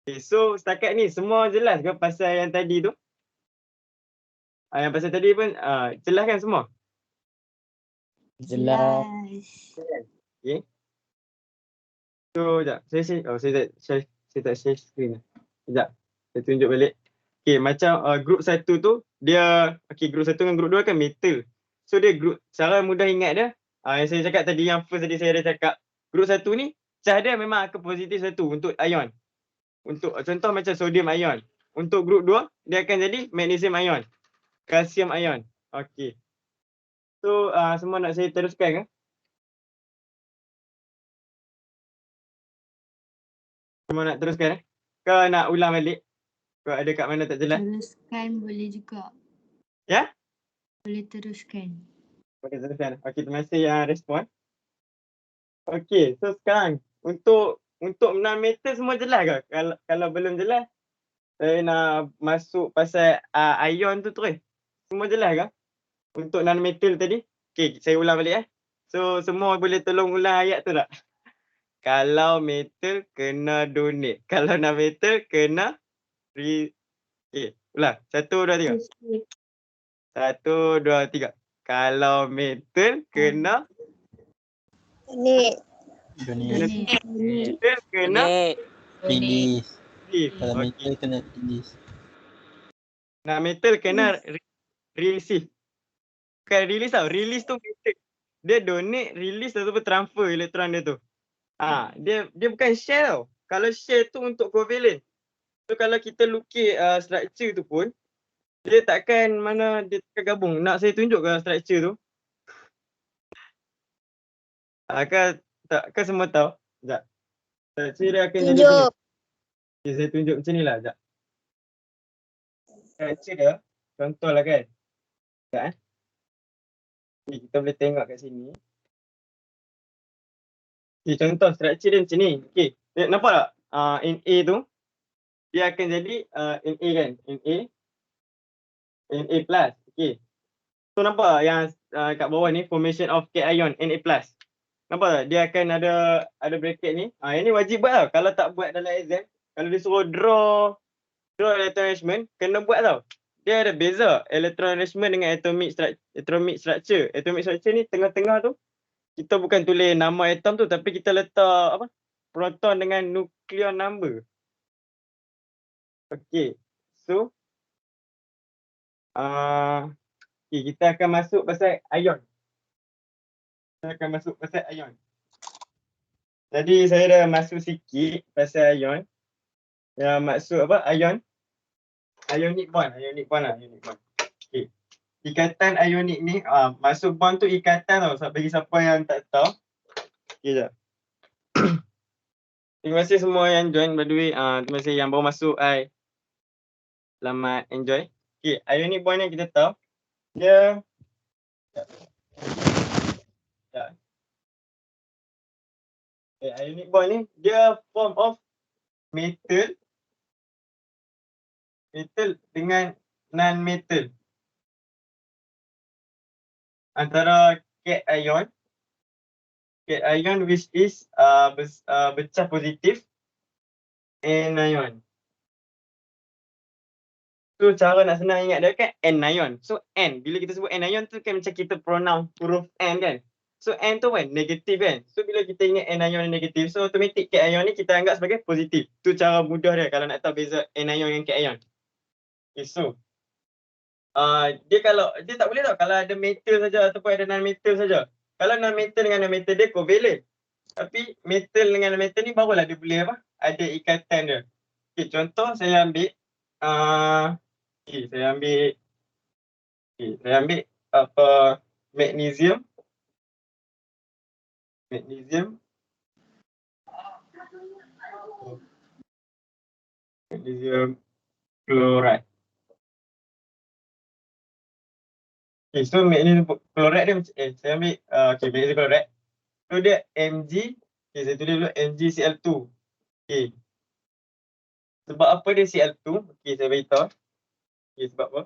Okay, so setakat ni semua jelas ke pasal yang tadi tu? Yang pasal tadi pun jelas kan semua? Jelas. Okay. So, sekejap. Saya tak share screen. Sekejap. Saya tunjuk balik. Okay, macam group 1 tu, dia, group 1 dengan group 2 kan metal. So, dia group, cara mudah ingat dia, yang saya cakap tadi, yang first tadi saya ada cakap, group 1 ni, charge dia memang akan positif 1 untuk ion. Untuk contoh macam sodium ion. Untuk group 2, dia akan jadi magnesium ion, kalsium ion. Okay. So semua nak saya teruskan ke? Semua nak teruskan Kau nak ulang balik? Kau ada kat mana tak jelas? Teruskan boleh juga. Ya? Boleh teruskan. Boleh teruskan. Okey, terima kasih yang respon. Okey, so sekarang untuk non-metal semua jelas ke? Kalau belum jelas, saya nak masuk pasal ion tu terus. Semua jelas ke? Untuk non-metal tadi. Okey, saya ulang balik So semua boleh tolong ulang ayat tu tak? Kalau metal kena donate. Kalau non-metal kena okey, ulang. 1, 2, 3. 1, 2, 3. Kalau metal kena Donate. metal kena Release. Kalau Okey. metal kena release. Nah, metal kena receive. Bukan release tau. Release tu metal. Dia donate, release ataupun transfer elektron dia tu. Dia bukan share tau. Kalau share tu untuk covalent. So kalau kita lukis structure tu pun, dia takkan gabung. Nak saya tunjuk ke structure tu? Kan semua tahu? Sekejap. Structure dia akan jadi macam ni. Okay, saya tunjuk macam ni lah. Sekejap. Structure dia, contoh lah kan. Sekejap Okay, kita boleh tengok kat sini. Okay, contoh structure dia macam ni. Okay, nampak tak? Na tu, dia akan jadi Na kan? Na plus. Okay. So nampak tak yang kat bawah ni, formation of cation, Na plus. Nampak tak? Dia akan ada bracket ni. Yang ni wajib buat tau. Kalau tak buat dalam exam, kalau dia suruh draw electron arrangement, kena buat tau. Dia ada beza electron arrangement dengan atomic structure. Atomic structure ni tengah-tengah tu, kita bukan tulis nama atom tu, tapi kita letak proton dengan nucleon number. Okay. So, kita akan masuk pasal ion. Jadi saya dah masuk sikit pasal ion. Yang maksud ion? Ionic bond lah. Okay. Ikatan ionik ni, maksud bond tu ikatan tau. Bagi siapa yang tak tahu. Okay, jap. Terima kasih semua yang join by the way. Terima kasih yang baru masuk. Selamat enjoy. Okay, ionic bond yang kita tahu. Dia ionic bond ni, dia form of metal dengan non-metal. Antara cation which is bercah positif, anion. So cara nak senang ingat dia kan anion. So N, bila kita sebut anion tu kan macam kita pronoun huruf N kan. So N tu kan negatif kan. So bila kita ingat anion negatif, so automatic cation ni kita anggap sebagai positif. Tu cara mudah dia kalau nak tahu beza anion dengan cation. Okay, so dia tak boleh tau kalau ada metal saja ataupun ada non-metal saja. Kalau non-metal dengan non-metal dia covalent. Tapi metal dengan non-metal ni barulah dia boleh ada ikatan dia. Okay, contoh saya ambil saya ambil magnesium chloride. Okay, so magnesium chloride dia saya ambil magnesium chloride. So dia Mg, saya tulis dulu MgCl2. Okay. Sebab apa dia Cl2? Okay, saya beritahu. Okay, sebab apa?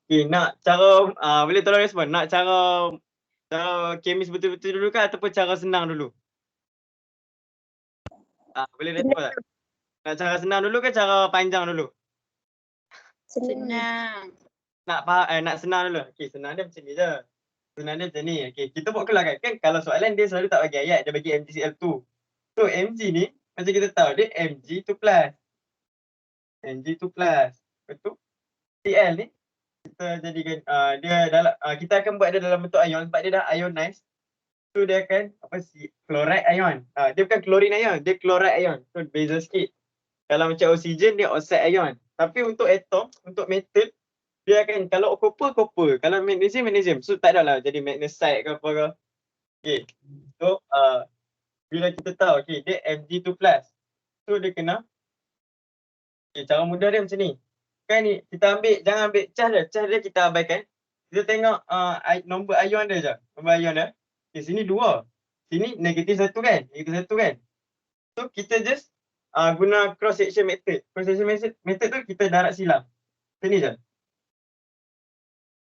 Okay, nak cara boleh tolong respon. Nak cara kemis betul-betul dulu kan ataupun cara senang dulu? Boleh respon tak? Nak cara senang dulu ke cara panjang dulu? Senang. Nak senang dulu. Okey, senang dia macam ni je. Senang dia macam ni. Okey, kita buat keluar kan. Kalau soalan dia selalu tak bagi ayat, dia bagi MgCl2. So Mg ni macam kita tahu dia Mg2+. Betul? Cl ni kita jadikan dia dalam kita akan buat dia dalam bentuk ion sebab dia dah ionize. So dia akan chloride ion. Dia bukan chlorine ion, dia chloride ion. So beza sikit. Kalau macam oksigen dia oxide ion. Tapi untuk atom, untuk metal, Dia akan, kalau copper. Kalau magnesium. So tak adalah jadi magnesite ke apa ke. Okay. So bila kita tahu dia Mg2+. So dia kena, cara mudah dia macam ni. Kan ni kita ambil, jangan ambil charge dia kita abaikan. Kita tengok nombor ion dia je. Nombor ion dia. Okay, sini 2. Sini -1 kan? -1 kan? So kita just guna cross section method. Cross section method tu kita darab silang. Macam ni je.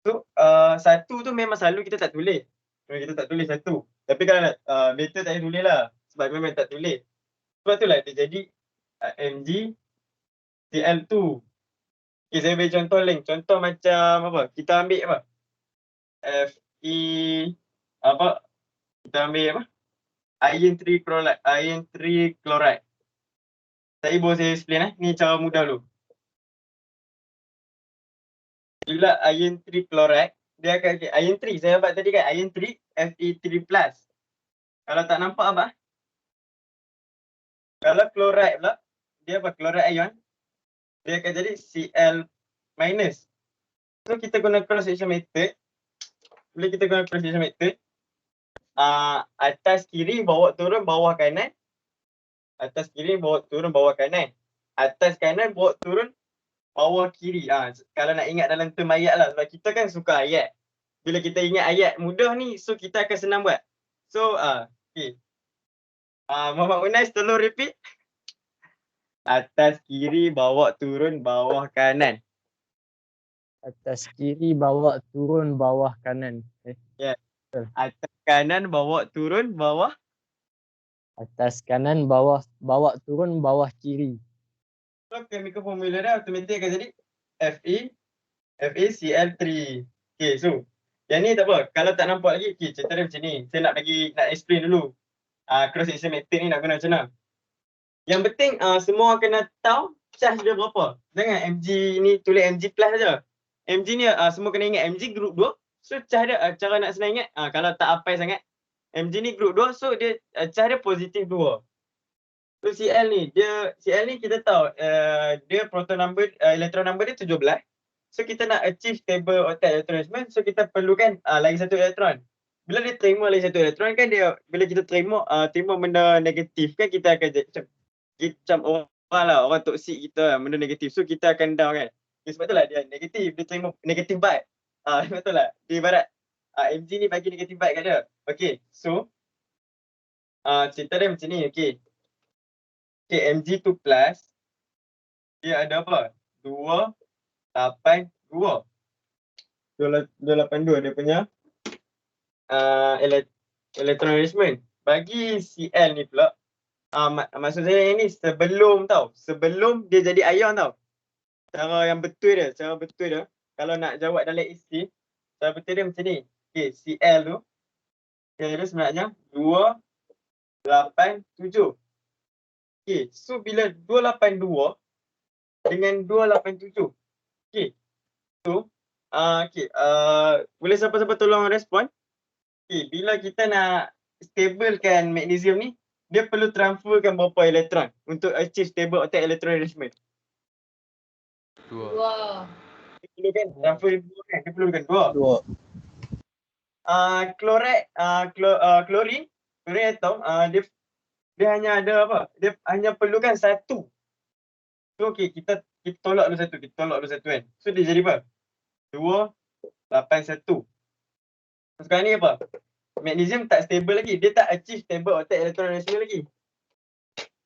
So 1 tu memang selalu kita tak tulis. Kita tak tulis 1. Tapi kalau nak method tak payah tulis lah. Sebab memang tak tulis. Sebab tu lah dia jadi Mg Cl2. Okay, saya bagi contoh lain. Contoh macam apa? Kita ambil apa? Fe apa? Kita ambil apa? Iron 3 chloride. Saya explain Ni cara mudah dulu. Bila iron 3 chloride, dia akan iron 3. Saya dapat tadi kan iron 3 Fe3+. Kalau tak nampak apa? Kalau chloride pula, dia apa? Chloride ion. Dia akan jadi Cl-. So kita guna cross section method. Bila kita guna cross section method, atas kiri bawa turun bawah kanan. Atas kiri bawa turun bawah kanan. Atas kanan bawa turun bawah kiri. Kalau nak ingat dalam term ayat lah. Sebab kita kan suka ayat. Bila kita ingat ayat mudah ni, so kita akan senang buat. So, okay. Muhammad Unais tolong repeat. Atas kiri bawa turun bawah kanan. Atas kiri bawa turun bawah kanan. Ya. Yeah. Atas kanan bawa turun bawah. Atas kanan bawa turun bawah kiri. So chemical formula dia automatik akan jadi FeCl3. Okay, so yang ni tak apa. Kalau tak nampak lagi, okay, cerita dia macam ni. Saya nak explain dulu. Cross section method ni nak guna macam mana. Yang penting semua kena tahu charge dia berapa. Jangan Mg ni tulis Mg+ saja. Mg ni semua kena ingat Mg group 2. So charge dia cara nak senang ingat kalau tak hafal sangat. Mg ni group 2, so dia charge dia positif 2. So Cl ni kita tahu dia proton number electron number dia 17. So kita nak achieve stable octet electron, so kita perlukan lagi satu elektron. Bila dia terima lagi satu elektron kan dia, bila kita terima benda negatif kan kita akan macam orang toksik kita benda negatif. So kita akan down kan. Okay, sebab itulah dia negatif, dia terima negatif vibe. Betul lah. Dia ibarat Mg ni bagi negatif vibe kat dia. Okay, so cerita dia macam ni. Okay, Mg2+, dia ada apa? 282. 282 dia punya electron arrangement. Bagi Cl ni pula, maksud saya ini sebelum dia jadi ion tau. Cara betul dia, kalau nak jawab dalam isi, cara betul dia macam ni. Okay, Cl tu, dia sebenarnya 287. Okay, so bila 282 dengan 287. Okay, so boleh siapa-siapa tolong respon. Okay, bila kita nak stablekan magnesium ni, dia perlu transferkan berapa elektron untuk achieve stable octet electron arrangement? 2. Dia perlukan transfer 2 kan? Dia perlukan 2. Klorin atom, dia hanya ada apa? Dia hanya perlukan 1. So okay, kita tolak dulu satu kan. So dia jadi apa? 281. Sekarang ni apa? Magnesium tak stable lagi. Dia tak achieve stable octet electron arrangement lagi.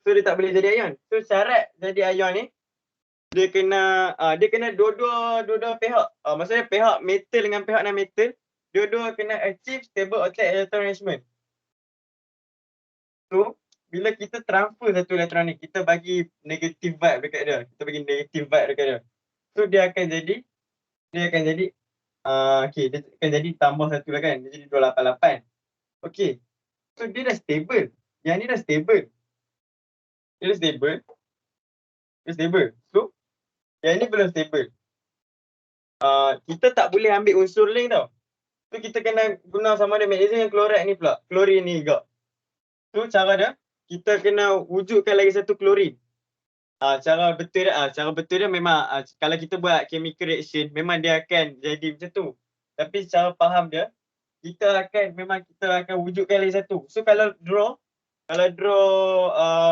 So dia tak boleh jadi ion. So syarat jadi ion ni, dia kena dua-dua pihak. Maksudnya pihak metal dengan pihak non metal, dua-dua kena achieve stable octet electron arrangement. So bila kita transfer satu elektron ni, kita bagi negative vibe dekat dia. So dia akan jadi dia akan jadi tambah satu lah kan. Dia jadi 288. Okay. So dia dah stable. Yang ni dah stable. So yang ni belum stable. Kita tak boleh ambil unsur lain tau. So kita kena guna sama ada magnesium yang chloride ni pula. Klorin ni juga. So cara dia, kita kena wujudkan lagi satu klorin. Cara betul dia memang kalau kita buat chemical reaction memang dia akan jadi macam tu. Tapi cara faham dia, kita akan wujudkan lagi satu. So kalau draw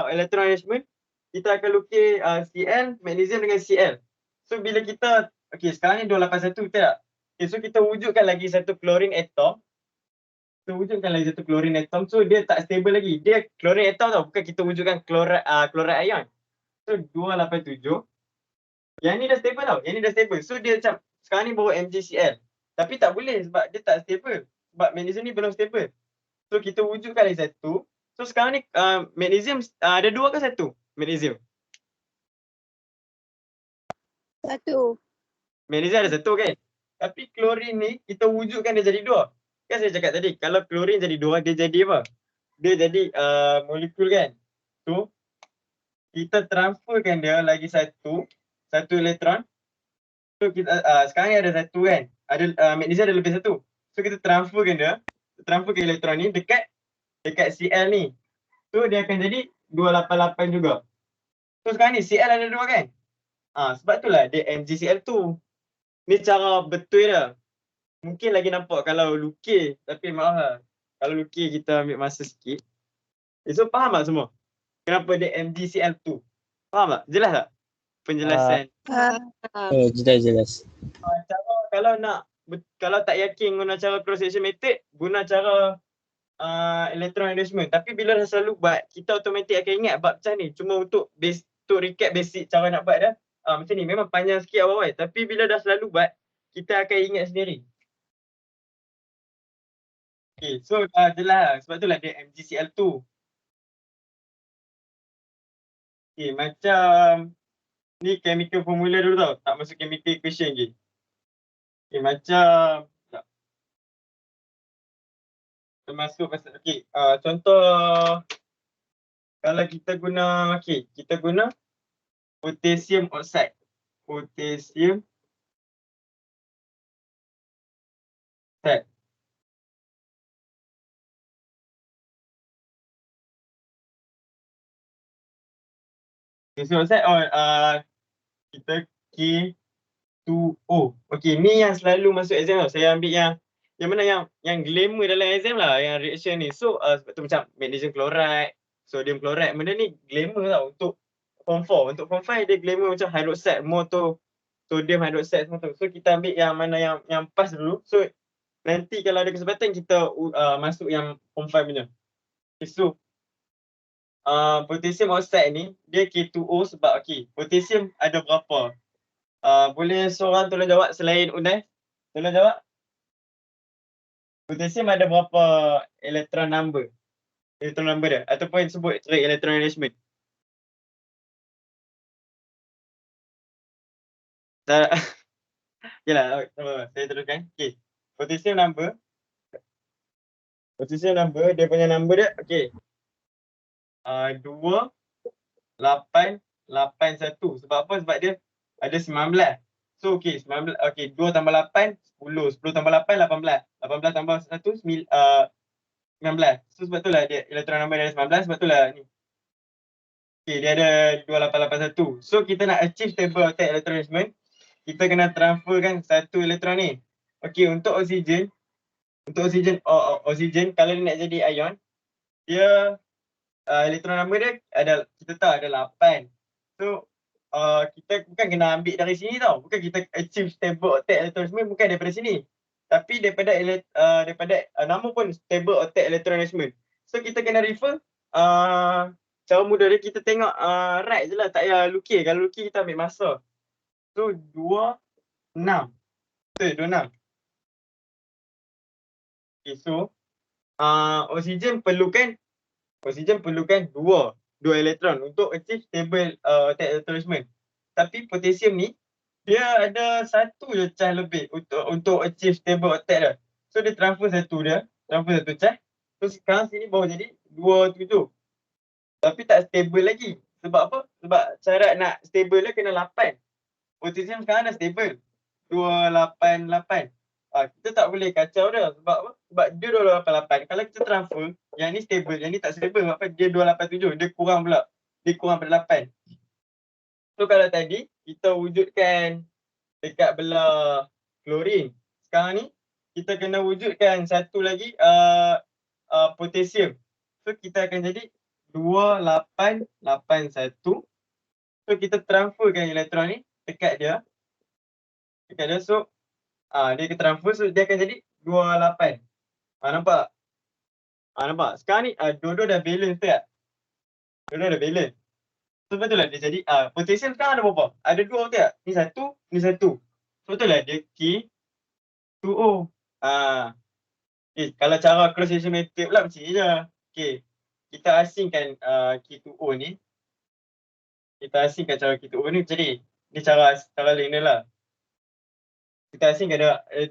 electron arrangement, kita akan lukis Cl, magnesium dengan Cl. So bila kita, sekarang ni 281 betul tak? So kita wujudkan lagi satu chlorine atom. So dia tak stable lagi. Dia chlorine atom tau, bukan kita wujudkan chloride ion. So 287. Yang ni dah stable tau. So dia macam sekarang ni bawa MgCl. Tapi tak boleh sebab dia tak stable. Sebab magnesium ni belum stable. So kita wujudkan lagi satu. So sekarang ni magnesium ada dua ke satu? Magnesium. Satu. Magnesium ada satu kan? Tapi klorin ni kita wujudkan dia jadi dua. Kan saya cakap tadi, kalau klorin jadi dua, dia jadi apa? Dia jadi molekul kan? So kita transferkan dia lagi satu elektron. So kita sekarang ni ada satu kan? Ada magnesium ada lebih satu. So kita transferkan elektron ni dekat Cl ni. So dia akan jadi 288 juga. So sekarang ni Cl ada dua kan? Sebab itulah dia MgCl2. Ni cara betul dia. Mungkin lagi nampak kalau lukis, tapi maaf lah. Kalau lukis kita ambil masa sikit. So faham tak semua? Kenapa dia MgCl2? Faham tak? Jelas tak? Penjelasan. Jelas. Kalau tak yakin guna cara cross section method, guna cara electron arrangement. Tapi bila dah selalu buat, kita automatik akan ingat bab macam ni. Cuma untuk recap basic cara nak buat dah. Macam ni memang panjang sikit awal-awal. Tapi bila dah selalu buat, kita akan ingat sendiri. So jelas. Sebab itulah dia MgCl2. Macam ni chemical formula dulu tau. Tak masuk chemical equation lagi. Macam termasuk contoh kalau kita guna potassium oxide. Kita K2O. Ni yang selalu masuk exam tau. Saya ambil yang mana yang glamour dalam exam lah, yang reaction ni. So sebab tu macam magnesium chloride, sodium chloride, benda ni glamour tau untuk form 4. Untuk form 5 dia glamour macam hydroxide, sodium hydroxide semua tu. So kita ambil yang mana yang pas dulu. So nanti kalau ada kesempatan kita masuk yang form 5 punya. So potassium oxide ni dia K2O sebab potassium ada berapa? Boleh seorang tolong jawab selain Unai? Tolong jawab. Potassium ada berapa electron number dia ataupun sebut cara electron arrangement. Yalah, saya teruskan. Potassium number dia punya number dia 2881. Sebab apa? Sebab dia ada 19. So 19 2 tambah 8 10, 10 tambah 8 18, 18 tambah 1 19. So sebab itulah dia elektron number dia ada 19, sebab itulah ni. Dia ada 2881. So kita nak achieve stable octet electron arrangement, kita kena transferkan satu elektron ni. Untuk oksigen kalau dia nak jadi ion, dia elektron number dia kita tahu ada 8. So kita bukan kena ambil dari sini tau. Bukan kita achieve stable octet electron arrangement bukan daripada sini. Tapi daripada nama pun stable octet electron arrangement. So kita kena refer cara mudah dia, kita tengok right je lah, tak payah lukis. Kalau lukis kita ambil masa. So 26. Betul 26. So oksigen perlukan 2 elektron untuk achieve stable octet electron arrangement. Tapi potassium ni dia ada satu je charge lebih untuk achieve stable octet dia. So dia transfer satu charge. So sekarang sini baru jadi 27. Tapi tak stable lagi. Sebab apa? Sebab syarat nak stable dia kena 8. Potassium sekarang dah stable 288. Kita tak boleh kacau dia. Sebab apa? Sebab dia 288. Kalau kita transfer, yang ni stable, yang ni tak stable. Sebab apa? Dia 287. Dia kurang pula. Dia kurang pada 8. So kalau tadi kita wujudkan dekat belah klorin. Sekarang ni kita kena wujudkan satu lagi potasium. So kita akan jadi 2881. So kita transferkan elektron ni dekat dia. So dia akan transfer, so dia akan jadi 28. Nampak? Nampak? Sekarang ni dua-dua dah balance tak? Dua-dua dah balance. So betul lah dia jadi potasium sekarang ada berapa? Ada 2 tak? Ni 1, ni 1. So betul lah dia K2O. Kalau cara cross section method pula macam ni je. Okay. Kita asingkan K2O ni. Kita asingkan cara K2O ni jadi ni cara lain dia lah. Kita asingkan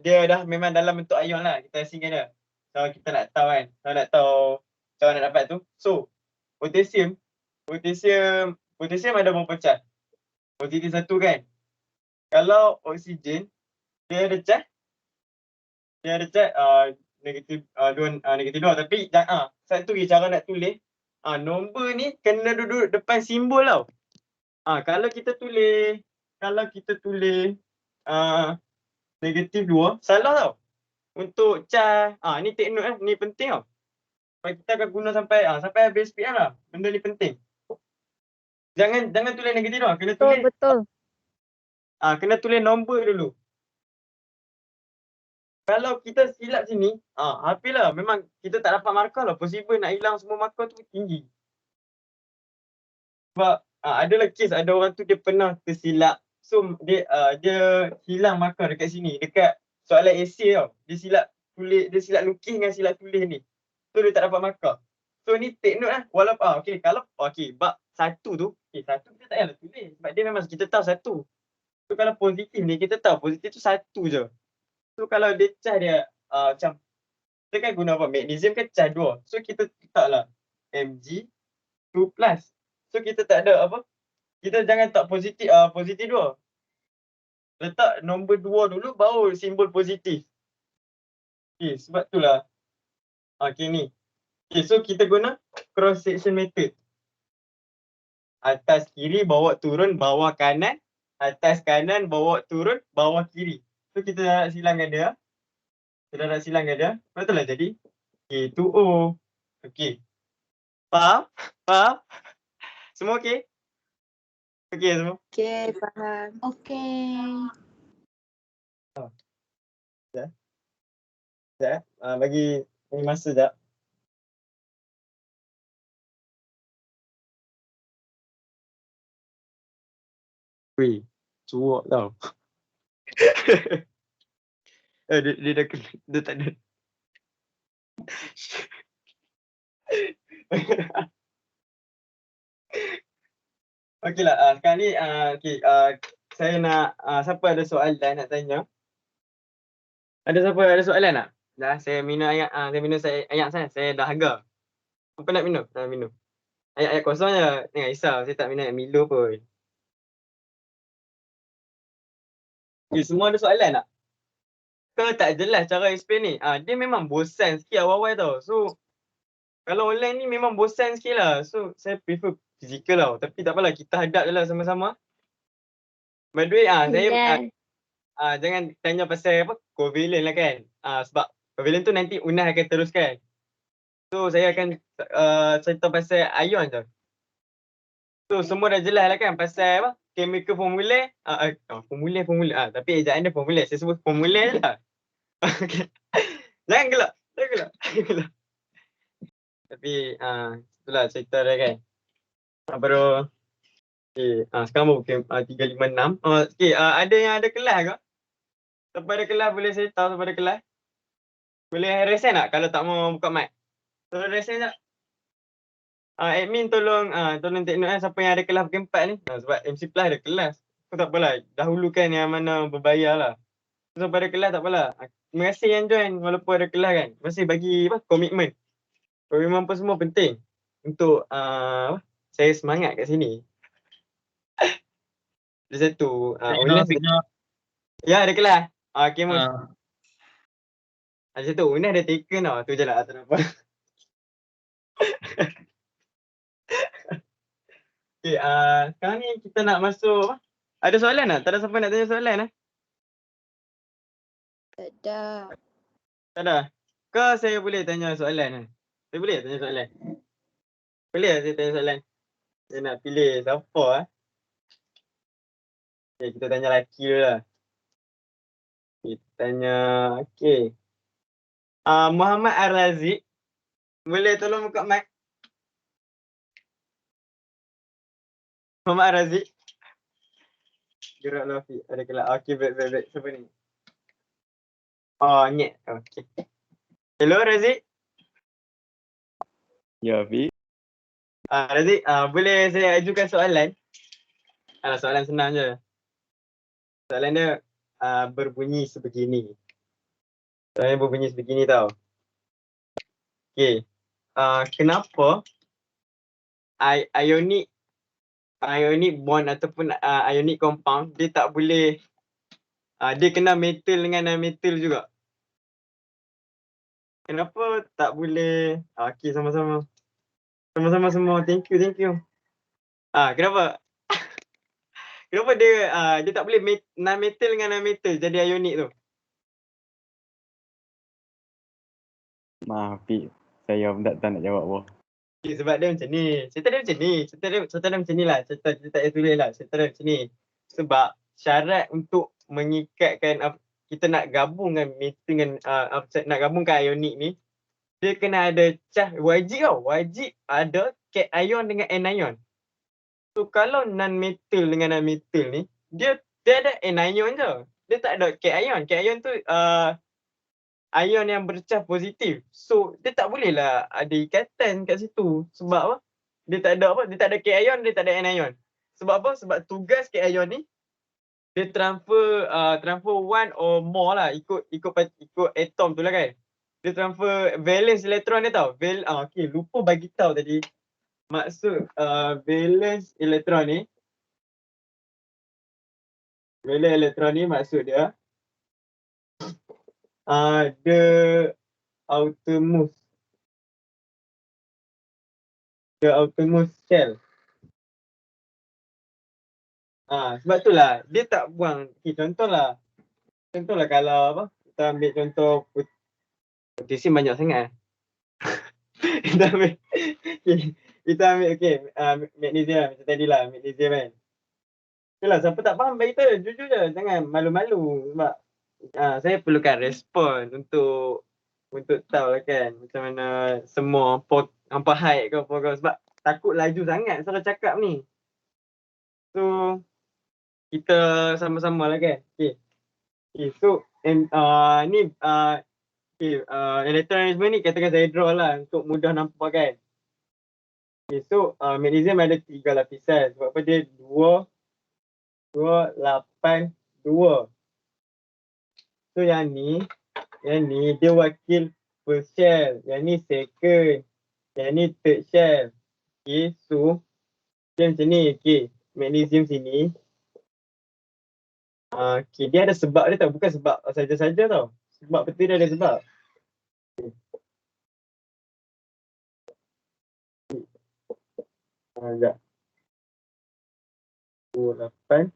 dia dah memang dalam bentuk ion lah. Kita asingkan dia. Kalau kita nak tahu kan. Kalau nak tahu cara nak dapat tu. So potasium ada berapa charge? Positif 1 kan. Kalau oksigen dia ada charge negatif 2 tapi satu lagi cara nak tulis nombor ni kena duduk depan simbol tau. Kalau kita tulis negatif 2 salah tau. Untuk charge ni take note ni penting tau. Kita akan guna sampai habis SPM lah. Benda ni penting. Jangan tulis negatif tau. Kena tulis Betul. Kena tulis nombor dulu. Kalau kita silap sini, habis lah. Memang kita tak dapat markah lah. Possible nak hilang semua markah tu tinggi. Sebab adalah kes ada orang tu dia pernah tersilap. So dia hilang markah dekat sini. Dekat soalan essay tau. Dia silap lukis dengan silap tulis ni. So dia tak dapat markah. So ni take note lah. Walaupun bab 1 tu, 1 kita tak payahlah tulis. Sebab dia memang kita tahu 1. So kalau positif ni kita tahu positif tu 1 je. So kalau dia charge dia macam kita kan guna apa? Magnesium kan charge 2. So kita letaklah Mg 2+. So kita tak ada apa? Kita jangan tak positif 2. Letak nombor 2 dulu baru simbol positif. Okay, sebab itulah. Okay ni. Okay, so kita guna cross section method. Atas kiri bawa turun bawah kanan. Atas kanan bawa turun bawah kiri. So kita nak silangkan dia. Betul lah jadi K2O. Okay. Faham? Semua okay? Okay semua? Okay, faham. Okay. Sekejap. Bagi masa sekejap. Weh, cuak tau. Dia tak ada. Okey lah, sekarang ni saya nak siapa ada soalan nak tanya? Ada siapa ada soalan tak? Dah saya minum ayat saya dah haga. Apa nak minum? Nak minum. Ayat kosong je. Jangan risau, saya tak minum Milo pun. Okay, semua ada soalan tak? Ke tak jelas cara explain ni? Dia memang bosan sikit awal-awal tau. So kalau online ni memang bosan sikit lah. So saya prefer fizikal tau. Tapi tak apalah, kita hadap je lah sama-sama. By the way, saya jangan tanya pasal apa covalent lah kan. Sebab covalent tu nanti Unah akan teruskan. So saya akan cerita pasal ion je. So semua dah jelas lah kan pasal apa? Chemical formula. Formula. Tapi ejaan dia formula. Saya sebut formula je lah. Okay. Jangan gelak. Tapi itulah cerita dia kan. Baru sekarang pukul 3.56. Okay, ada yang ada kelas ke? Siapa ada kelas boleh saya tahu siapa ada kelas? Boleh resign tak kalau tak mau buka mic? Tolong resign tak? Admin tolong take note siapa yang ada kelas pukul 4 ni. Sebab MC Plus ada kelas. So tak apalah, dahulukan yang mana berbayar lah. So pada kelas tak apalah. Terima kasih yang join walaupun ada kelas kan. Terima kasih bagi komitmen. Komitmen apa semua penting. Untuk saya semangat kat sini. Ada satu. Ya ada kelas. Okay Mus. Ada satu. Unah ada taken tau. Tu je lah. Tak apa. Okay, sekarang ni kita nak masuk. Ada soalan tak? Tak ada siapa nak tanya soalan Tak ada. Tak ada? Ke saya boleh tanya soalan Saya boleh tanya soalan? Boleh saya tanya soalan? Saya nak pilih siapa Okay, kita tanya lelaki dulu lah. Kita tanya, okay. Muhammad Ar-Razik. Boleh tolong buka mic? Muhammad Ar-Razik. Gerak Lafi. Ada kelak. Okay, baik. Siapa ni? Oh, Nyek. Okay. Hello, Razik. Ya, Fi. Razik, boleh saya ajukan soalan? Soalan senang je. Soalan dia berbunyi sebegini. Soalan berbunyi sebegini tau. Okay. Kenapa ionic bond ataupun ionic compound dia tak boleh dia kena metal dengan non-metal juga? Kenapa tak boleh? Okay, sama-sama. Sama-sama semua. Thank you. Kenapa? Kenapa dia tak boleh non-metal dengan non-metal jadi ionic tu? Maaf, Fi. Saya tak nak jawab apa. Okay, sebab dia macam ni. Cerita dia macam ni lah. Cerita tak payah tulis lah. Cerita dia macam ni. Sebab syarat untuk mengikatkan kita nak gabungkan metal dengan nak gabungkan ionic ni, dia kena ada wajib tau. Wajib ada cation dengan anion. So kalau non-metal dengan non-metal ni, dia ada anion je. Dia tak ada cation. Cation tu ion yang bercah positif. So dia tak boleh lah ada ikatan kat situ. Sebab apa? Dia tak ada cation, dia tak ada anion. Sebab apa? Sebab tugas cation ni dia transfer one or more lah, ikut atom tu lah kan. Dia transfer valence elektron dia tau. Okay, lupa bagi tahu tadi. Maksud valence elektron ni, maksud dia the outermost shell. Sebab itulah dia tak buang. Contohlah kalau apa, kita ambil contoh potassium banyak sangat. kita ambil magnesium macam tadi lah, magnesium kan. Itulah, siapa tak faham bagi tahu, jujur je, jangan malu-malu. Sebab saya perlukan respon untuk tahu lah kan macam mana semua hampa hide ke apa ke, sebab takut laju sangat salah cakap ni. So kita sama-sama lah kan. Okay. So ni elektron ni katakan saya draw lah untuk mudah nampak kan. Okay, so magnesium ada 3 lapisan. Sebab apa dia 2, 8, 2. So yang ni dia wakil first shell, yang ni second, yang ni third shell. Okay, so dia macam ni. Okay, magnesium sini. Okay, dia ada sebab dia tau, bukan sebab saja-saja tau. Sebab betul dia ada sebab. Sekejap. 8,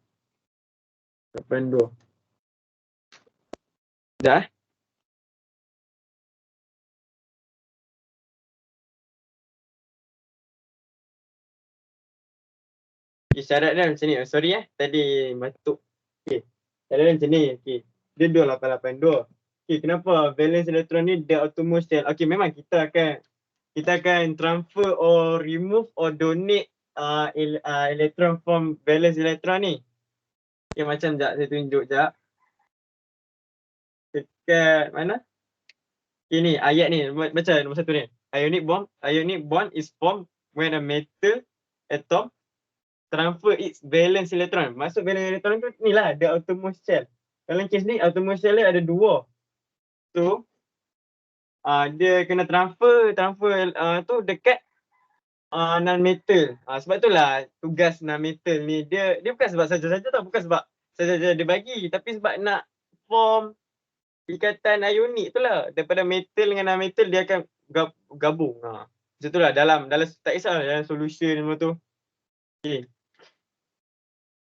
2. Dah? Syarat dia macam ni. Sorry tadi batuk. Okay. Syarat dia macam ni. Okay. Dia 2882. Okay, kenapa valence elektron ni the outermost shell? Okay, memang kita akan transfer or remove or donate electron from valence elektron ni. Okay, macam sekejap saya tunjuk sekejap. Dekat mana? Okay, ni ayat ni baca nombor 1 ni. Ionic bond is formed when a metal atom transfer its valence electron. Maksud valence electron tu ni lah, the outermost shell. Dalam kes ni outermost shell dia ada 2. So dia kena transfer tu dekat non-metal. Sebab itulah tugas non-metal ni dia bukan sebab saja-saja tau, bukan sebab saja-saja dia bagi, tapi sebab nak form ikatan ionik tu lah. Daripada metal dengan non-metal dia akan gabung. Macam itulah dalam tak kisah dalam solution semua tu. Okay.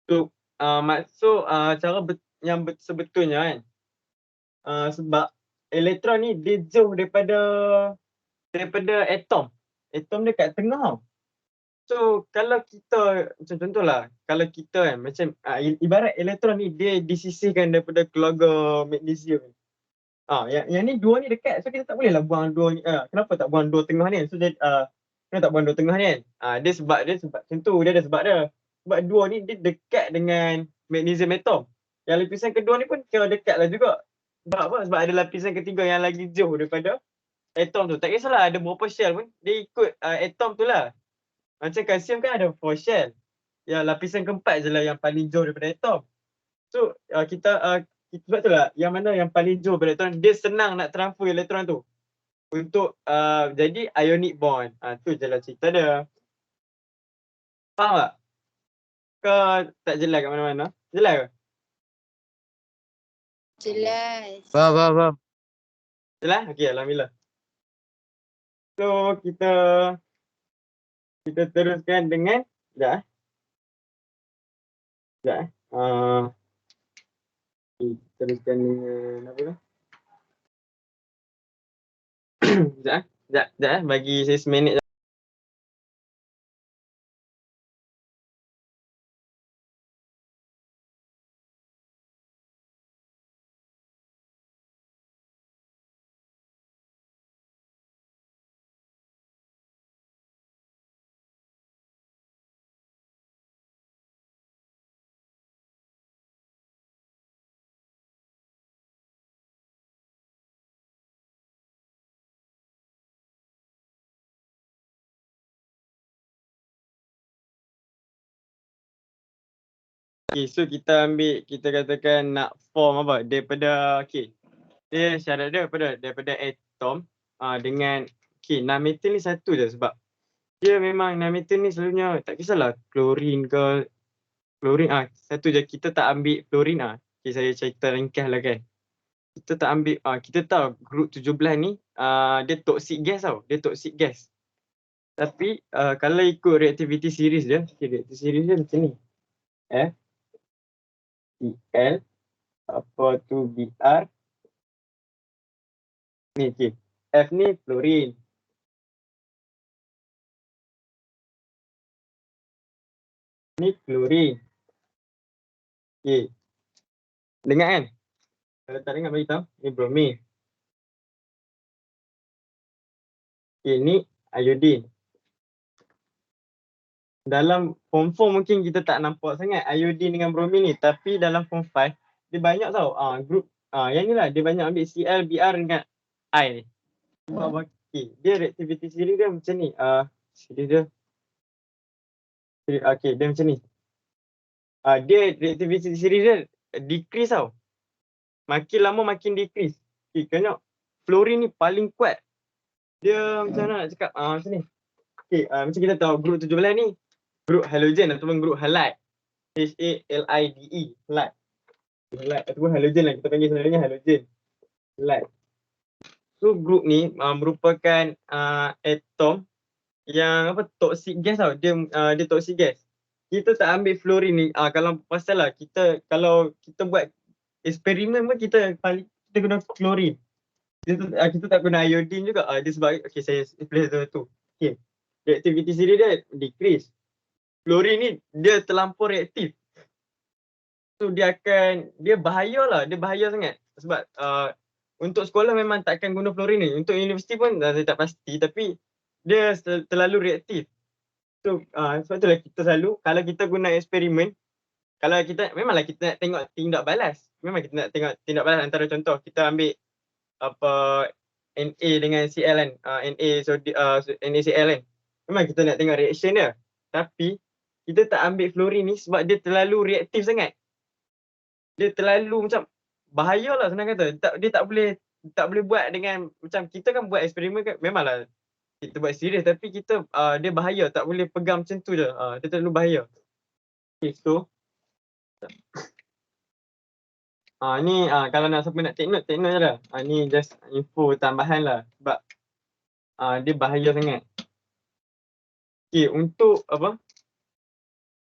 So, maksud cara sebetulnya kan, sebab elektron ni dia jauh daripada atom. Atom dia kat tengah tau. So, kalau kita, macam contohlah, kalau kita kan, macam ibarat elektron ni dia disisihkan daripada keluarga magnesium. Yang ni dua ni dekat, so kita tak boleh lah buang dua ni. Kenapa tak buang dua tengah ni? So, kenapa tak buang dua tengah ni kan? Dia sebab macam tu, dia ada sebab dia. Sebab dua ni dia dekat dengan magnesium atom. Yang lapisan kedua ni pun kira dekat lah juga. Sebab apa? Sebab ada lapisan ketiga yang lagi jauh daripada atom tu. Tak kisahlah ada berapa shell pun, dia ikut atom tu lah. Macam kalsium kan ada 4 shell. Ya, lapisan keempat je lah yang paling jauh daripada atom. So, sebab tu lah, yang mana yang paling jauh daripada elektron, dia senang nak transfer elektron tu. Untuk jadi ionic bond. Tu je lah cerita dia. Faham tak? Ke tak jelas kat mana-mana? Jelas ke? Jelas. Faham. Jelas? Okey, alhamdulillah. So, kita teruskan dengan kita teruskan dengan apa tu? Sekejap, bagi saya seminit. Okay, so kita katakan nak form apa daripada, dia syarat dia daripada atom dengan non-metal ni satu je, sebab dia memang non-metal ni selalunya tak kisahlah klorin ke satu je, kita tak ambil klorin. Saya cerita ringkas lah kan. Kita tak ambil, kita tahu group 17 ni dia toxic gas tau, dia toxic gas. Tapi kalau ikut reactivity series dia, reactivity series dia macam ni. Cl apa tu Br ni, F ni fluorin, ni fluorin. Dengar kan? Kalau tak dengar bagi tahu, ni bromin. Ni iodine. Dalam form 4 mungkin kita tak nampak sangat iodine dengan bromin ni, tapi dalam form 5 dia banyak tau. Group yang ni lah, dia banyak ambil Cl, Br dengan I ni. Sebab dia reactivity series dia macam ni. Series dia. Dia macam ni. Dia reactivity series dia decrease tau. Makin lama makin decrease. Kerana fluorin ni paling kuat. Dia macam mana nak cakap? Macam ni. Macam kita tahu group 17 ni group halogen ataupun group halide. H-A-L-I-D-E. Halide. Halide ataupun halogen lah. Kita panggil sebenarnya halogen. Halide. So group ni merupakan atom yang toxic gas tau. Dia toxic gas. Kita tak ambil fluorin ni. Kalau pasal lah kalau kita buat eksperimen pun kita guna fluorin. Kita tak guna iodine juga. Dia sebab saya explain tu. Reactivity series dia decrease. Fluorin ni dia terlampau reaktif. So dia bahaya sangat. Sebab untuk sekolah memang takkan guna fluorin ni. Untuk universiti pun saya tak pasti, tapi dia terlalu reaktif. So sebab itulah kita selalu kalau kita guna eksperimen, kalau kita memanglah kita nak tengok tindak balas. Memang kita nak tengok tindak balas. Antara contoh kita ambil Na dengan Cl kan, NaCl kan. Memang kita nak tengok reaction dia. Tapi kita tak ambil fluorin ni sebab dia terlalu reaktif sangat. Dia terlalu macam bahaya lah senang kata. Dia tak boleh buat dengan macam kita kan buat eksperimen kan, memanglah kita buat serius, tapi kita dia bahaya, tak boleh pegang macam tu je. Dia terlalu bahaya. So ni kalau nak siapa nak take note je lah. Ni just info tambahan lah sebab dia bahaya sangat. Untuk apa?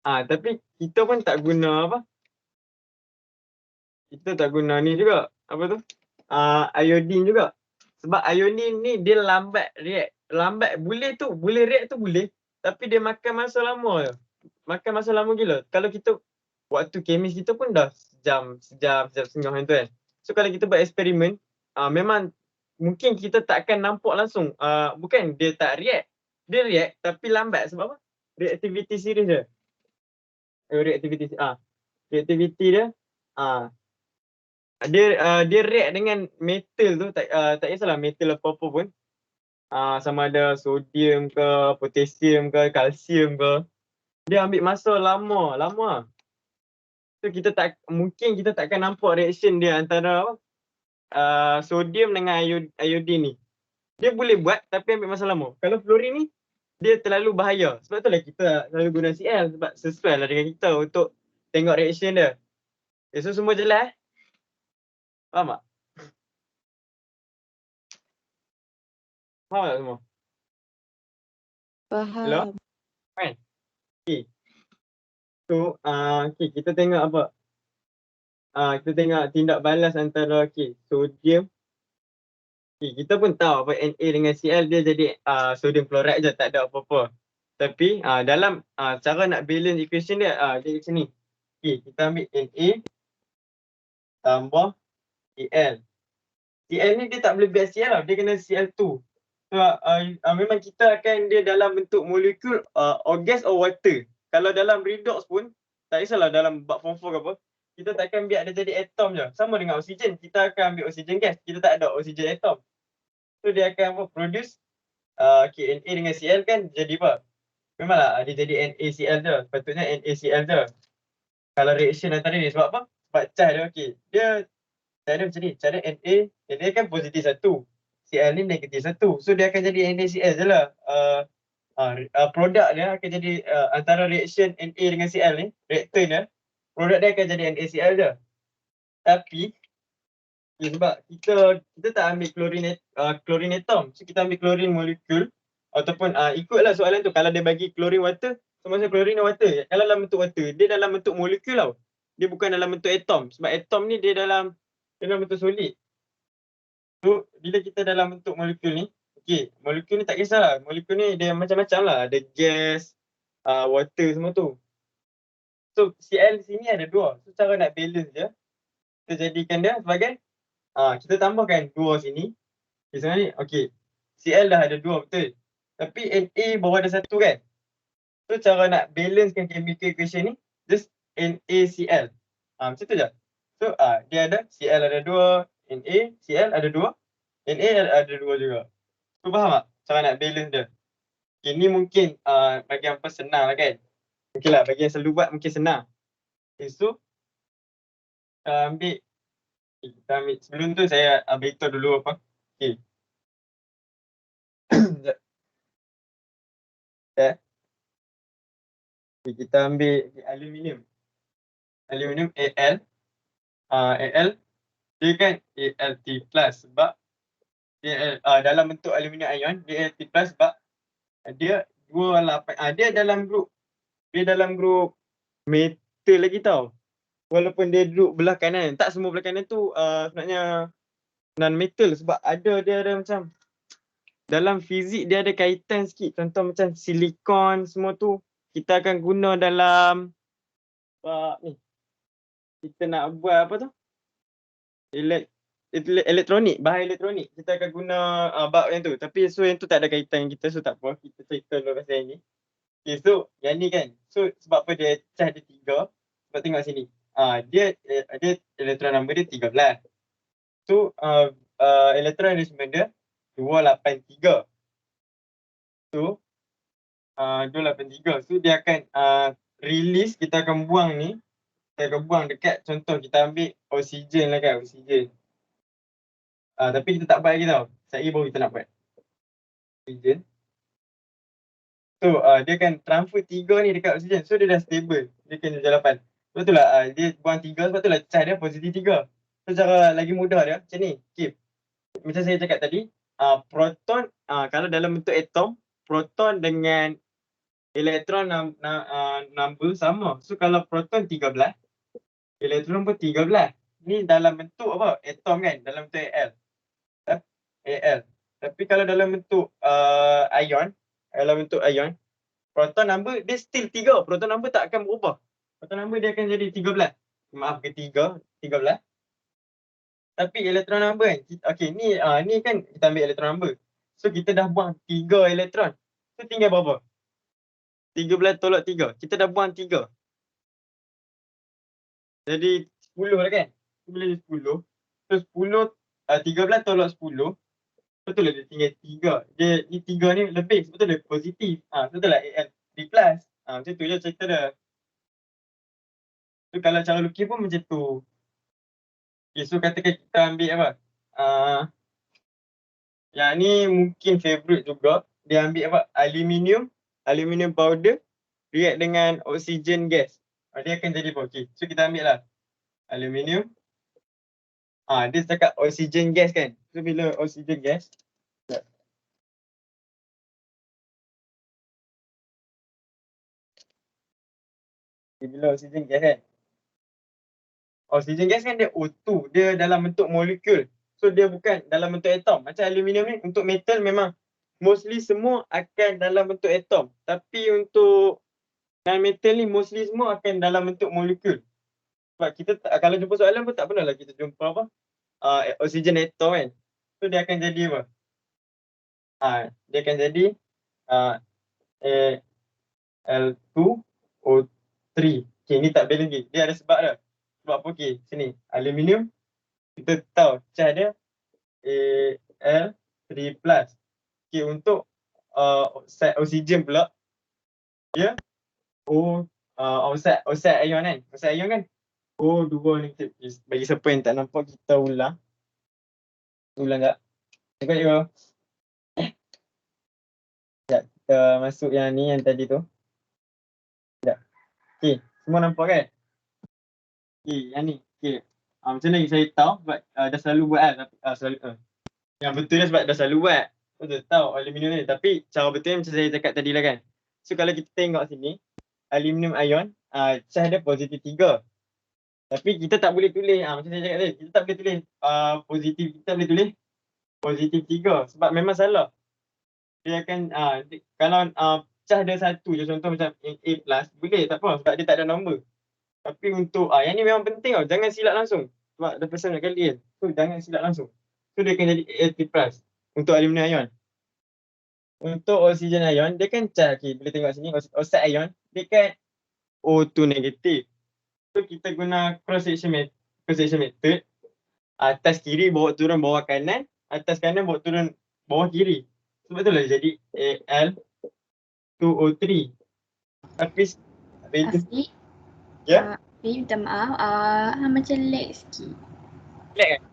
Tapi kita pun tak guna apa? Kita tak guna ni juga. Apa tu? Iodine juga. Sebab iodine ni dia lambat react. Lambat boleh tu, boleh react tu boleh. Tapi dia makan masa lama je. Makan masa lama gila. Kalau kita waktu kemis kita pun dah sejam setengah macam tu kan. So kalau kita buat eksperimen, memang mungkin kita tak akan nampak langsung. Bukan dia tak react. Dia react tapi lambat sebab apa? Reactivity series dia. Reactivity dia dia react dengan metal tu, tak kisahlah metal apa-apa pun. Sama ada sodium ke, potasium ke, kalsium ke. Dia ambil masa lama. So mungkin kita tak akan nampak reaction dia antara sodium dengan iodine ni. Dia boleh buat tapi ambil masa lama. Kalau fluorin ni dia terlalu bahaya. Sebab itulah kita selalu guna Cl sebab sesuai lah dengan kita untuk tengok reaction dia. So semua jelas? Faham tak? Faham tak semua? Faham. Hello? Kan? Okay. So, kita tengok apa? Kita tengok tindak balas antara sodium. Kita pun tahu apa Na dengan Cl dia jadi sodium chloride je, tak ada apa-apa. Tapi dalam cara nak balance equation dia jadi macam ni. Kita ambil Na tambah Cl. Cl ni dia tak boleh biar Cl lah, dia kena Cl2. So memang kita akan dia dalam bentuk molekul or gas or water. Kalau dalam redox pun, tak kisahlah dalam bab form 4 ke apa, kita takkan biar dia jadi atom je. Sama dengan oksigen, kita akan ambil oksigen gas, kita tak ada oksigen atom. So dia akan produce Na dengan Cl kan jadi apa? Memanglah dia jadi NaCl je, patutnya NaCl je. Kalau reaction antara ni sebab apa? Sebab charge dia dia cara macam ni, cara Na kan positif 1, Cl ni negatif 1. So dia akan jadi NaCl je lah. Produk dia akan jadi antara reaction Na dengan Cl ni, reactant dia, produk dia akan jadi NaCl je. Tapi sebab kita tak ambil chlorine atom, so kita ambil chlorine molekul ataupun ikutlah soalan tu, kalau dia bagi chlorine water, semasa chlorine water, kalau dalam bentuk water, dia dalam bentuk molekul tau. Dia bukan dalam bentuk atom, sebab atom ni dia dalam bentuk solid. So bila kita dalam bentuk molekul ni, molekul ni tak kisahlah, molekul ni dia macam-macam lah, ada gas, water semua tu. So Cl sini ada 2, so cara nak balance dia, kita jadikan dia sebagai kita tambahkan 2 sini. Sebenarnya ni, Cl dah ada 2 betul. Tapi Na baru ada 1 kan. So cara nak balancekan chemical equation ni, just NaCl. Macam tu je. So dia ada Cl ada 2, NaCl ada 2, Na ada 2 juga. So faham tak cara nak balance dia? Ni mungkin bagi yang senang lah kan. Lah bagi yang selalu buat mungkin senang. So kita ambil sebelum tu saya beritahu dulu apa. Kita ambil aluminium Al. Al dia kan Alt plus sebab dia dalam bentuk aluminium ion, dia Alt plus sebab dia 28 dia dalam grup metal lagi tau. Walaupun dia duduk belah kanan, tak semua belah kanan tu sebenarnya non metal sebab dia ada macam dalam fizik dia ada kaitan sikit. Contoh macam silikon semua tu kita akan guna dalam ni. Kita nak buat apa tu? Elektronik, bahan elektronik. Kita akan guna bab yang tu. Tapi so yang tu tak ada kaitan dengan kita, so tak apa. Kita cerita dulu pasal yang ni. So yang ni kan. So sebab apa dia charge dia 3? Sebab tengok sini. Dia elektron number dia 13. So elektron arrangement dia 283. So 283. So dia akan release, kita akan buang ni. Kita akan buang dekat, contoh kita ambil oksigen lah kan, oksigen. Tapi kita tak buat lagi tau. Saya baru kita nak buat. Oksigen. So dia akan transfer 3 ni dekat oksigen. So dia dah stable. Dia kena jalan 8. Sebab tu lah dia buang 3, sebab tu lah charge dia positif 3. So cara lagi mudah dia macam ni. Macam saya cakap tadi, proton kalau dalam bentuk atom, proton dengan elektron number sama. So kalau proton 13, elektron pun 13. Ni dalam bentuk apa? Atom kan? Dalam bentuk Al. Al. Tapi kalau dalam bentuk ion, proton number dia still 3. Proton number tak akan berubah. Proton number dia akan jadi 13. Maaf ke 13. Tapi elektron number kan, okey ni kan kita ambil elektron number. So kita dah buang 3 elektron. So tinggal berapa? 13 tolak 3. Kita dah buang 3. Jadi 10 lah kan? Bila jadi 10. So 10, 13 tolak 10. Betul lah dia tinggal 3. Dia ni 3 ni lebih. Betul dia positif. Betul lah Al3+. Macam tu je cerita dia. So kalau cara lukis pun macam tu. Okay, so katakan kita ambil apa? Yang ni mungkin favorite juga. Dia ambil apa? Aluminium powder react dengan oksigen gas. Dia akan jadi apa? Okay. So kita ambil lah aluminium. Dia cakap oksigen gas kan. So bila oksigen gas, bila oksigen gas kan, oksigen gas kan dia O2, dia dalam bentuk molekul. So dia bukan dalam bentuk atom. Macam aluminium ni untuk metal memang mostly semua akan dalam bentuk atom. Tapi untuk non-metal ni mostly semua akan dalam bentuk molekul. Sebab kita kalau jumpa soalan pun tak pernah lah kita jumpa apa? Oksigen atom kan. So dia akan jadi apa? Dia akan jadi Al2O3. Okay, ni tak balance lagi. Dia ada sebab dah. Sebab apa? Okay, sini. Aluminium. Kita tahu cas dia Al3+. Okay, untuk oksigen pula. Dia oxide ion kan. Oxide ion kan. O2 ni. Bagi siapa yang tak nampak, kita ulang. Ulang tak? Tengok je. Sekejap, kita masuk yang ni, yang tadi tu. Sekejap. Okay, semua nampak kan? Okay, yang ni. Okay. Macam mana saya tahu sebab dah selalu buat kan. Yang betul dia sebab dah selalu buat. Betul tahu aluminium ni. Tapi cara betul macam saya cakap tadi lah kan. So kalau kita tengok sini, aluminium ion, cas dia positif 3. Tapi kita tak boleh tulis, macam saya cakap tadi, kita tak boleh tulis positif, kita boleh tulis positif 3 sebab memang salah. Dia akan, kalau cas dia 1 je, contoh macam A+, boleh tak apa sebab dia tak ada nombor. Tapi untuk, yang ni memang penting tau, jangan silap langsung. Sebab dah pesan nak kali kan, so jangan silap langsung. So dia akan jadi A3+ untuk aluminium ion. Untuk oksigen ion, dia kan cas, okay, boleh tengok sini, oxide ion, dia kan O2 negatif. So kita guna cross section method. Atas kiri bawa turun bawah kanan, atas kanan bawa turun bawah kiri. Sebab itulah jadi Al2O3. Tapi Afiq. Ya? Minta maaf, macam lag sikit. Lag kan?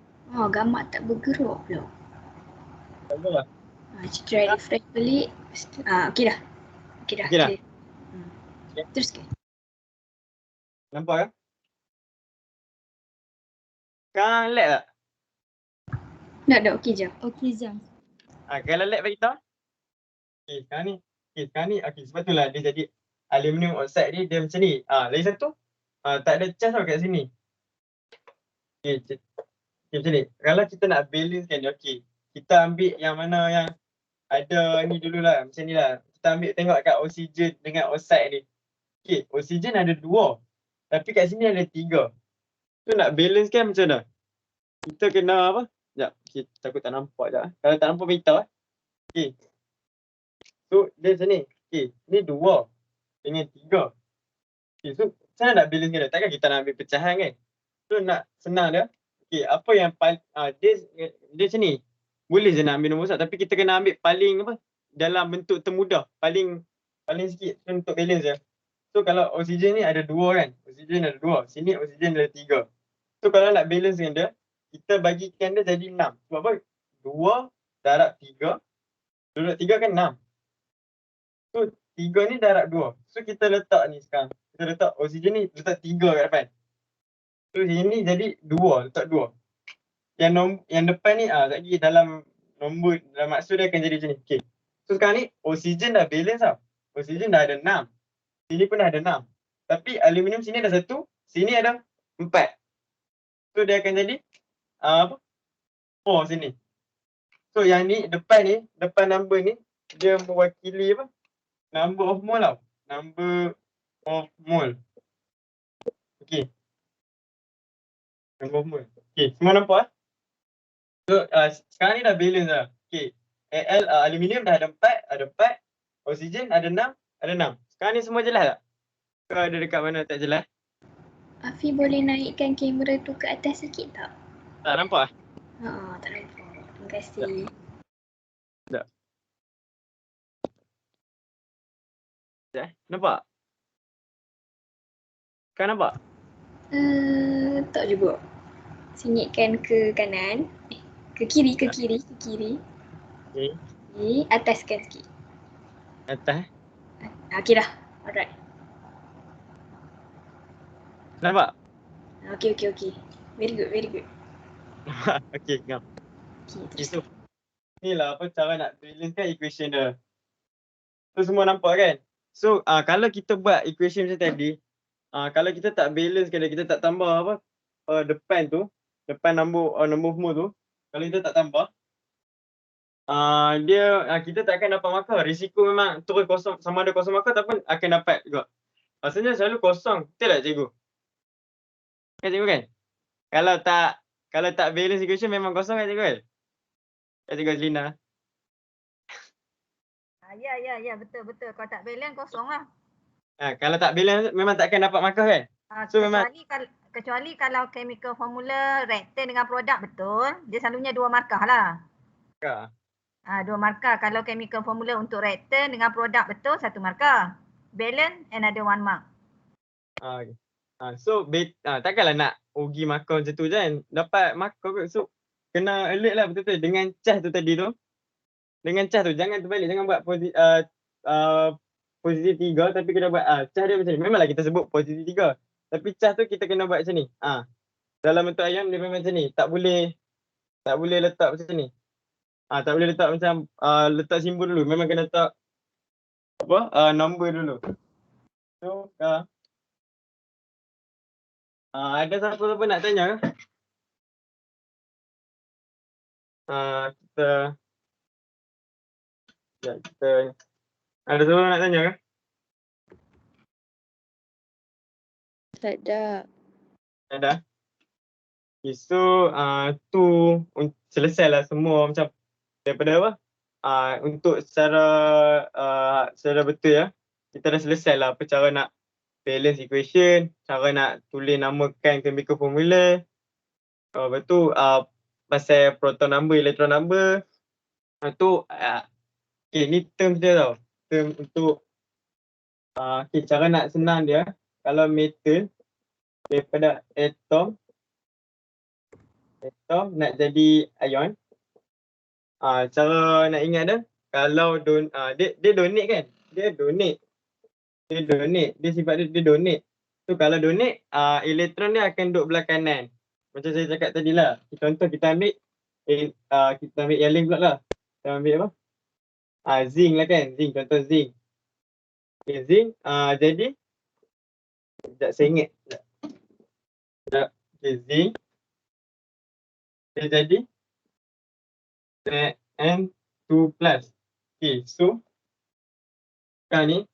Gambar tak bergerak pula. Tak apa lah. Try refresh balik. Okey dah. Okey dah. Teruskan. Nampak kan? Sekarang lag tak? Dah okey je. Okey jam. Kalau lag bagi tahu. Okay, sekarang ni. Okay, sebab itulah dia jadi aluminium oxide ni dia macam ni. Lagi satu. Tak ada cas tau kat sini. Okay, macam ni. Kalau kita nak balance kan dia, okay. Kita ambil yang mana yang ada ni dululah. Macam ni lah. Kita ambil tengok kat oksigen dengan oxide ni. Okay, oksigen ada 2. Tapi kat sini ada 3. So nak balance kan macam mana? Kita kena apa? Sekejap. Okay, takut tak nampak je. Kalau tak nampak beritahu. Okay. So dia macam ni. Okay, ni 2 dengan 3. Okay, so macam mana nak balance kan? Takkan kita nak ambil pecahan kan? So nak senang dia. Okay, apa yang dia macam ni. Boleh je nak ambil nombor 1 tapi kita kena ambil paling apa? Dalam bentuk termudah. Paling sikit untuk balance je. So kalau oksigen ni ada 2 kan? Oksigen ada 2. Sini oksigen ada 3. So kalau nak balance dengan dia, kita bagikan dia jadi 6. Sebab apa? 2 darab 3. 2 darab 3 kan 6. So 3 ni darab 2. So kita letak ni sekarang. Kita letak oksigen ni letak 3 kat depan. So ini jadi 2. Letak 2. Yang depan ni lagi dalam nombor, dalam maksud dia akan jadi macam ni. Okay. So sekarang ni oksigen dah balance tau. Oksigen dah ada 6. Sini pun dah ada 6. Tapi aluminium sini ada 1, sini ada 4. So dia akan jadi apa? 4 sini. So yang ni, depan number ni, dia mewakili apa? Number of mole tau. Number of mole. Okay. Number of mole. Okay, semua nampak? So sekarang ni dah balance dah. Okay. Aluminium dah ada 4. Oksigen ada 6. Sekarang ni semua jelas tak? Kau ada dekat mana tak jelas? Afi boleh naikkan kamera tu ke atas sikit tak? Tak nampak? Tak nampak. Terima kasih. Tak. Nampak? Kau nampak? Tak juga. Singitkan ke kanan. Ke kiri. Okay. Ataskan sikit. Atas. Okay dah. Alright. Nampak? Okay. Very good. Okay, ngam. Okay, Okay, terus. so ni lah apa cara nak balance kan equation dia. So semua nampak kan? So kalau kita buat equation macam tadi, kalau kita tak balance kan, kita tak tambah apa depan number of mole tu, kalau kita tak tambah, kita tak akan dapat markah. Risiko memang terus kosong, sama ada kosong markah ataupun akan dapat juga. Maksudnya selalu kosong. Betul tak cikgu? Kan cikgu kan? Kalau tak balance equation memang kosong kan cikgu kan? Kan cikgu Azlina? Ya, betul. Kalau tak balance kosong lah. Kalau tak balance memang tak akan dapat markah kan? So Kecuali kalau chemical formula reaktan dengan produk betul, dia selalunya 2 markah lah. 2 markah. Kalau chemical formula untuk reaktan dengan produk betul, 1 markah. Balance, another 1 mark. Okay. So takkanlah nak ugi markah macam tu je kan? Dapat markah kot. So kena alert lah betul-betul dengan cas tu tadi tu. Dengan cas tu jangan terbalik, jangan buat posisi 3 tapi kena buat cas dia macam ni. Memanglah kita sebut posisi 3. Tapi cas tu kita kena buat macam ni. Dalam bentuk ayam dia memang macam ni. Tak boleh letak macam ni. Tak boleh letak macam letak simbol dulu. Memang kena letak number dulu. So ada siapa-siapa nak tanya ke? Kita ada siapa nak tanya ke? Tak ada. Okay, so tu selesai lah semua macam daripada apa? Untuk secara betul ya. Kita dah selesai lah apa cara nak balance equation, cara nak tulis namakan chemical formula. Lepas tu pasal proton number, electron number. Lepas tu okay, ni term dia tau. Term untuk cara nak senang dia. Kalau metal daripada atom nak jadi ion. Cara nak ingat dia, kalau dia donate kan? Dia sifat dia donate. So kalau donate, elektron dia akan duduk belah kanan. Macam saya cakap tadi lah. Contoh kita ambil yang link pula lah. Kita ambil apa? Zinc lah kan? Contoh zinc. Okay, zinc jadi sekejap saya ingat. Okay, zinc dia jadi N2+. Okay, so sekarang ni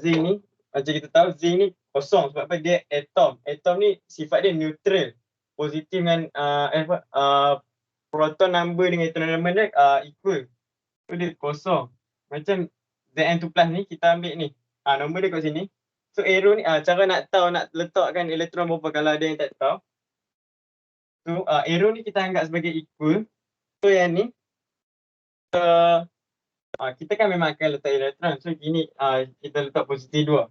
zinc ni macam kita tahu zinc ni kosong sebab apa? Dia atom. Atom ni sifat dia neutral. Positif dengan proton number dengan electron number dia equal. So dia kosong. Macam Zn2+ ni kita ambil ni. Nombor dia kat sini. So arrow ni cara nak tahu nak letakkan elektron berapa kalau ada yang tak tahu. So arrow ni kita anggap sebagai equal. So yang ni kita kan memang akan letak elektron. So gini kita letak posisi 2.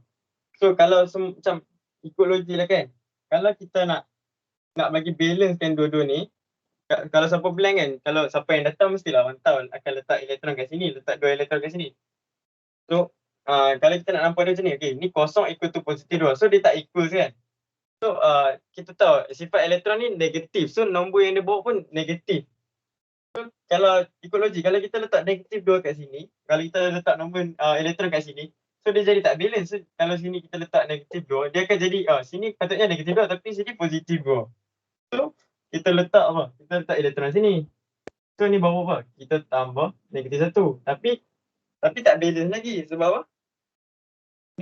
So kalau macam ikut logik lah kan. Kalau kita nak bagi balance kan dua-dua ni, kalau siapa blank kan, kalau siapa yang datang mestilah orang tahu akan letak elektron kat sini, letak 2 elektron kat sini. So kalau kita nak nampak dia macam ni, okay, ni kosong equal to positif 2. So dia tak equal kan. So kita tahu sifat elektron ni negatif. So nombor yang dia bawa pun negatif. So kalau ikut logik, kalau kita letak negatif 2 kat sini, kalau kita letak nombor elektron kat sini, So dia jadi tak balance. So kalau sini kita letak negatif 2, dia akan jadi sini patutnya negatif 2 tapi sini positif 2. So kita letak apa? Kita letak elektron sini. So ni bawah apa? Kita tambah negatif 1. Tapi tak balance lagi sebab apa?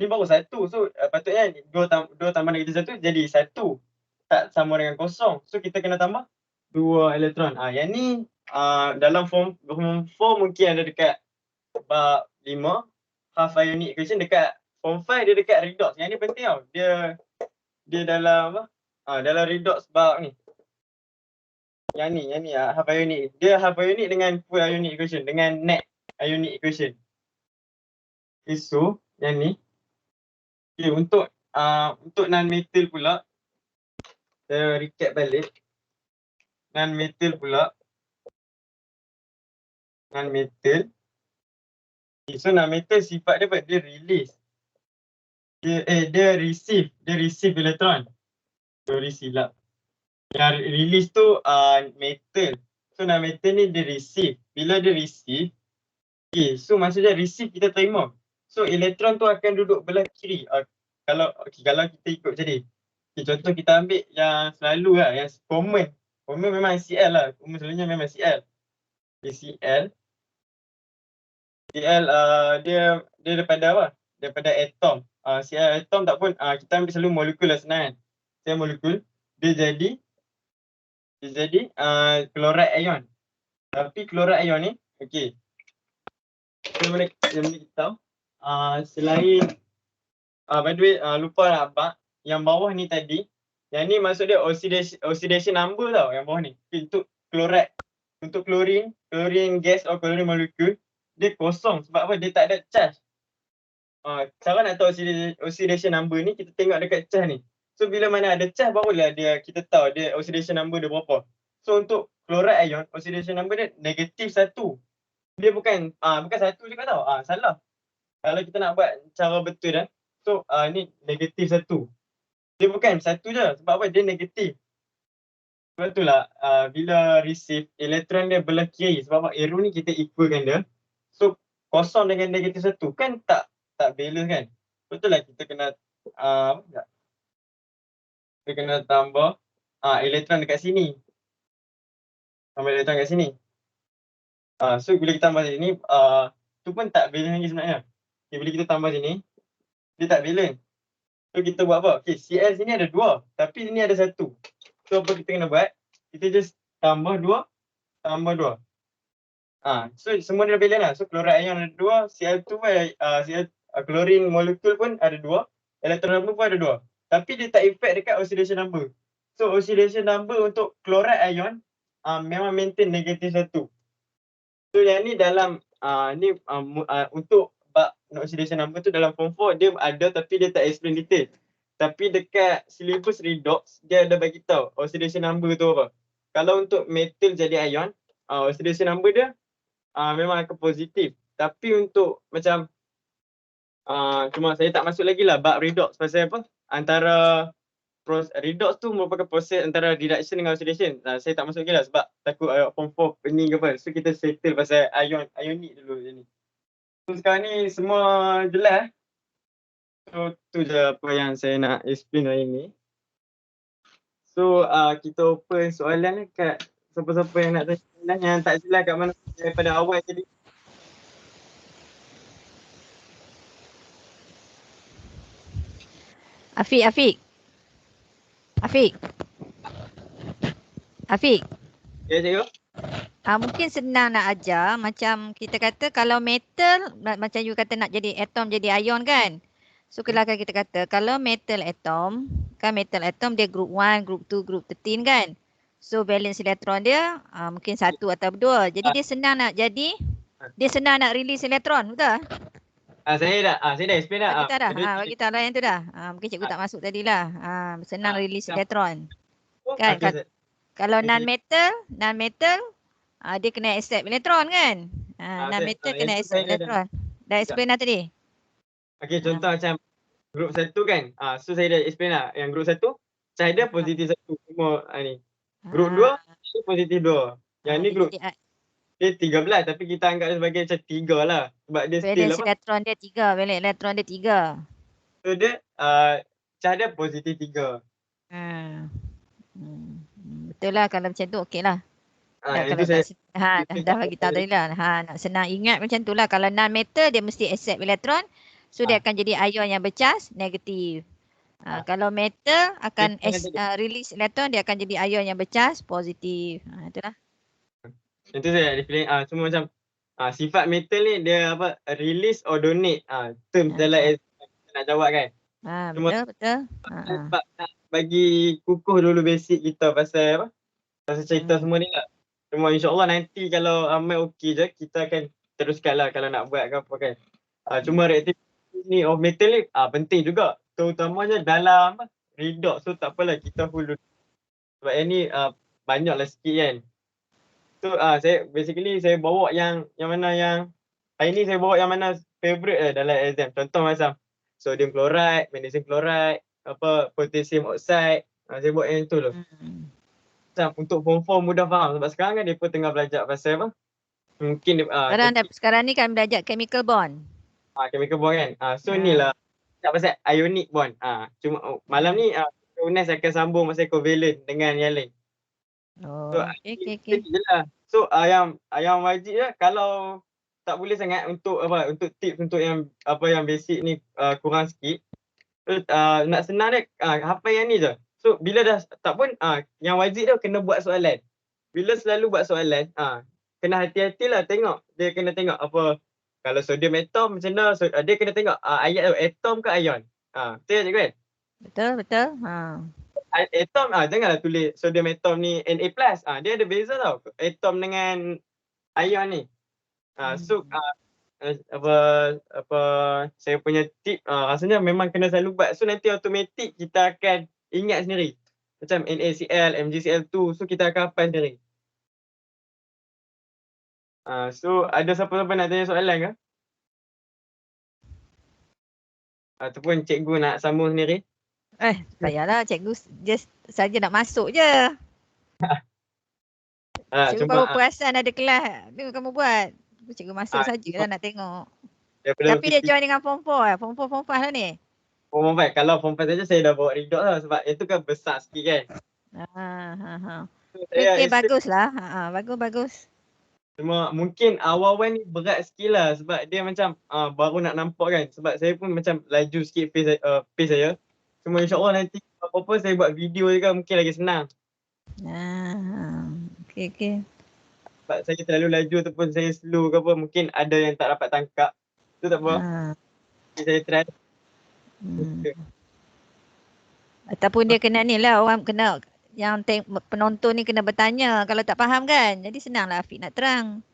Ni baru 1. So patutnya 2 tambah negatif 1 jadi 1. Tak sama dengan kosong. So kita kena tambah 2 elektron. Yang ni dalam form 4 mungkin ada dekat bab 5 half ionic equation, dekat form 5 dia dekat redox. Yang ni penting tau. Dia dalam apa? Dalam redox bab ni. Yang ni half ionic. Dia half ionic dengan full ionic equation, dengan net ionic equation. So yang ni. Okay, untuk non metal pula, saya recap balik. Non metal pula. Non metal. So non metal sifat dia apa? Dia release. Dia receive elektron. Sorry silap. Yang release tu metal. So non metal ni dia receive. Bila dia receive, so maksudnya receive kita terima. So elektron tu akan duduk belah kiri. Kalau kita ikut jadi. Contoh kita ambil yang selalu lah, yang common. Common memang Cl lah. Common selalunya memang Cl. Cl dia daripada apa? Daripada atom. Cl atom tak pun kita ambil selalu molekul lah senang kan. Cl molekul dia jadi chloride ion. Tapi chloride ion ni okey. Kita boleh kita tahu selain by the way lupa nak abang yang bawah ni tadi, yang ni maksud dia oxidation number tau yang bawah ni. Untuk chloride, untuk chlorine gas atau chlorine molekul dia kosong sebab apa? Dia tak ada charge. Cara nak tahu oxidation number ni kita tengok dekat charge ni. So bila mana ada charge barulah kita tahu dia oxidation number dia berapa. So untuk chloride ion oxidation number dia -1. Dia bukan 1 juga tau. Salah. Kalau kita nak buat cara betul dah. So ni -1. Dia bukan 1 je sebab apa? Dia negatif. Sebab itulah bila receive elektron dia belah kiri sebab apa? Arrow ni kita equalkan dia. So kosong dengan -1 kan tak balance kan. Betul lah kita kena kita kena tambah elektron dekat sini. Tambah elektron dekat sini. So bila kita tambah sini tu pun tak balance lagi sebenarnya. Okay, bila kita tambah sini dia tak balance. So kita buat apa? Okay, Cl sini ada 2 tapi sini ada 1. So apa kita kena buat? Kita just tambah 2 tambah 2. So semua dia balance lah. So chloride ion ada 2, Cl2 pun chlorine molekul pun ada 2, elektron number pun ada 2. Tapi dia tak effect dekat oxidation number. So oxidation number untuk chloride ion memang maintain -1. So yang ni dalam untuk bab oxidation number tu dalam form 4 dia ada tapi dia tak explain detail. Tapi dekat syllabus redox dia ada bagi tahu oxidation number tu apa. Kalau untuk metal jadi ion, oxidation number dia memang akan positif. Tapi untuk macam cuma saya tak masuk lagi lah bab redox pasal apa? Antara redox tu merupakan proses antara reduction dengan oxidation. Saya tak masuk lagi lah sebab takut form 4 pening ke apa. So kita settle pasal ionic dulu je ni. So sekarang ni semua jelas. So tu je apa yang saya nak explain hari ni. So kita open soalan kat siapa-siapa yang nak tanya soalan yang tak silap kat mana daripada awal tadi. Afiq. Ya, cikgu. Mungkin senang nak ajar macam kita kata kalau metal macam you kata nak jadi atom jadi ion kan. So kalau kita kata kalau metal atom dia group 1, group 2, group 13 kan. So valence elektron dia mungkin 1 atau 2. Jadi dia senang nak release elektron, betul? Saya dah explain dah. Bagi tahu dah yang tu dah. Mungkin cikgu tak masuk tadilah. Senang release elektron. Kan? Kalau non-metal dia kena accept elektron kan? Non-metal kena accept elektron. Dah explain dah tadi? Okey, contoh macam group 1 kan. So saya dah explain lah. Yang group 1 charge dia positif 1 semua ni. Group 2 dia positif 2. Yang ni group Dia 13 tapi kita anggap dia sebagai macam 3 lah. Sebab dia still Valence apa. elektron dia 3. Valence elektron dia 3. So dia charge dia positif 3. Betul lah kalau macam tu okey lah. Kalau Itu nak dah bagi tahu tadi lah. Nak senang ingat macam tu lah. Kalau non-metal dia mesti accept elektron. So dia akan jadi ion yang bercas negatif. Kalau metal akan release elektron, dia akan jadi ion yang bercas positif. Itulah. Itu saya define semua macam sifat metal ni dia apa release or donate. Term dalam nak jawab kan. Betul. Sebab nak bagi kukuh dulu basic kita pasal apa? Pasal cerita semua ni lah. Cuma insya-Allah nanti kalau Ahmad okey je kita akan teruskan lah kalau nak buat ke apa kan. Cuma reaktiviti ni of metal ni penting juga. Terutamanya dalam redox. So tak apalah kita full dulu. Sebab yang ni banyaklah sikit kan. So saya basically saya bawa yang mana yang hari ni saya bawa yang mana favorite dalam exam. Contoh macam sodium chloride, magnesium chloride, potassium oxide. Saya buat yang tu loh. Macam untuk form 4 mudah faham sebab sekarang kan depa tengah belajar pasal apa? Mungkin sekarang ni kami belajar chemical bond. Chemical bond kan. So ni lah pasal ionic bond. Cuma malam ni UNES akan sambung pasal covalent dengan yang lain. So okey. So yang wajib je kalau tak boleh sangat untuk tips untuk yang yang basic ni kurang sikit. Nak senang dia hafal yang ni je. So bila dah tak pun yang wajib dia kena buat soalan. Bila selalu buat soalan kena hati-hatilah tengok. Dia kena tengok apa kalau sodium atom macam mana dia kena tengok ayat tu atom ke ion. Betul tak kan? Betul. Atom janganlah tulis sodium atom ni Na+. Dia ada beza tau atom dengan ion ni. So saya punya tip rasanya memang kena selalu buat. So nanti automatik kita akan ingat sendiri. Macam NaCl, MgCl2. So kita akan hafal sendiri. So ada siapa-siapa nak tanya soalan ke? Ataupun cikgu nak sambung sendiri? Payahlah cikgu just saja nak masuk je. Cikgu baru perasan ada kelas. Ni kamu buat. Cikgu masuk sajalah nak tengok. Tapi dia join dengan form 4 Form 4, form 5 lah ni. Form 5. Kalau form 5 saja saya dah bawa redox lah sebab itu kan besar sikit kan. Okay, baguslah. Bagus. Cuma mungkin awal-awal ni berat sikit lah sebab dia macam baru nak nampak kan. Sebab saya pun macam laju sikit pace saya. Cuma insyaAllah nanti apa-apa saya buat video je kan mungkin lagi senang. Okay. Sebab saya terlalu laju ataupun saya slow ke apa mungkin ada yang tak dapat tangkap. Tu tak apa. Saya try. Ataupun dia kena ni lah orang kena yang penonton ni kena bertanya kalau tak faham kan. Jadi senanglah Afiq nak terang.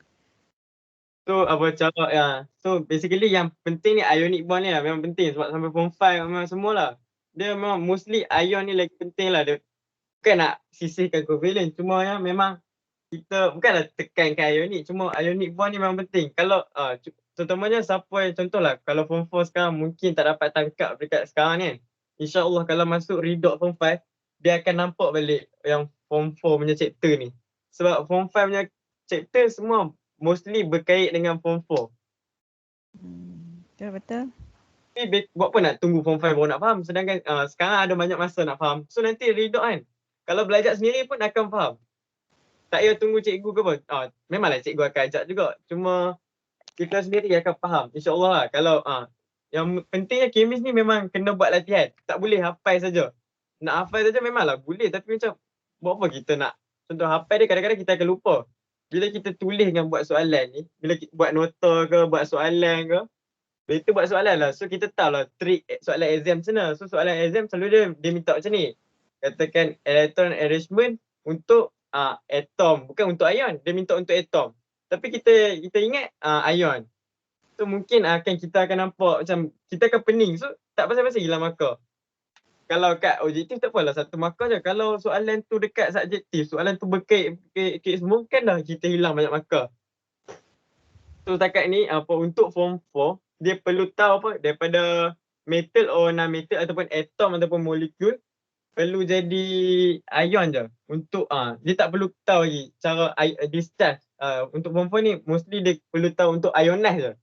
So cara so basically yang penting ni ionic bond ni lah memang penting sebab sampai form 5 memang semualah. Dia memang mostly ion ni lagi penting lah. Dia bukan nak sisihkan covalent cuma yang memang kita bukanlah tekankan ionic cuma ionic bond ni memang penting. Kalau contohnya siapa yang contohlah kalau form 4 sekarang mungkin tak dapat tangkap dekat sekarang ni kan. InsyaAllah kalau masuk redox form 5 dia akan nampak balik yang form 4 punya chapter ni. Sebab form 5 punya chapter semua mostly berkait dengan form 4. Betul. Tapi buat apa nak tunggu form 5 baru nak faham sedangkan sekarang ada banyak masa nak faham. So nanti redox kan kalau belajar sendiri pun akan faham. Tak payah tunggu cikgu ke apa. Memanglah cikgu akan ajak juga. Cuma kita sendiri akan faham. InsyaAllah lah. Kalau yang pentingnya kemis ni memang kena buat latihan. Tak boleh hafal saja. Nak hafal saja memanglah boleh. Tapi macam buat apa kita nak. Contoh hafal dia kadang-kadang kita akan lupa. Bila kita tulis dengan buat soalan ni. Bila kita buat nota ke, buat soalan ke. Bila kita buat soalan lah. So kita tahu lah trik soalan exam macam mana. So soalan exam selalu dia minta macam ni. Katakan electron arrangement untuk atom. Bukan untuk ion. Dia minta untuk atom. Tapi kita ingat ion. So mungkin kita akan nampak macam kita akan pening. So tak pasal-pasal hilang markah. Kalau kat objektif tak apalah satu markah je. Kalau soalan tu dekat subjektif, soalan tu berkait semua kan dah kita hilang banyak markah. So setakat ni untuk form 4 dia perlu tahu apa daripada metal or non-metal ataupun atom ataupun molekul perlu jadi ion je untuk dia tak perlu tahu lagi cara discharge. Untuk perempuan ni mostly dia perlu tahu untuk ionize je.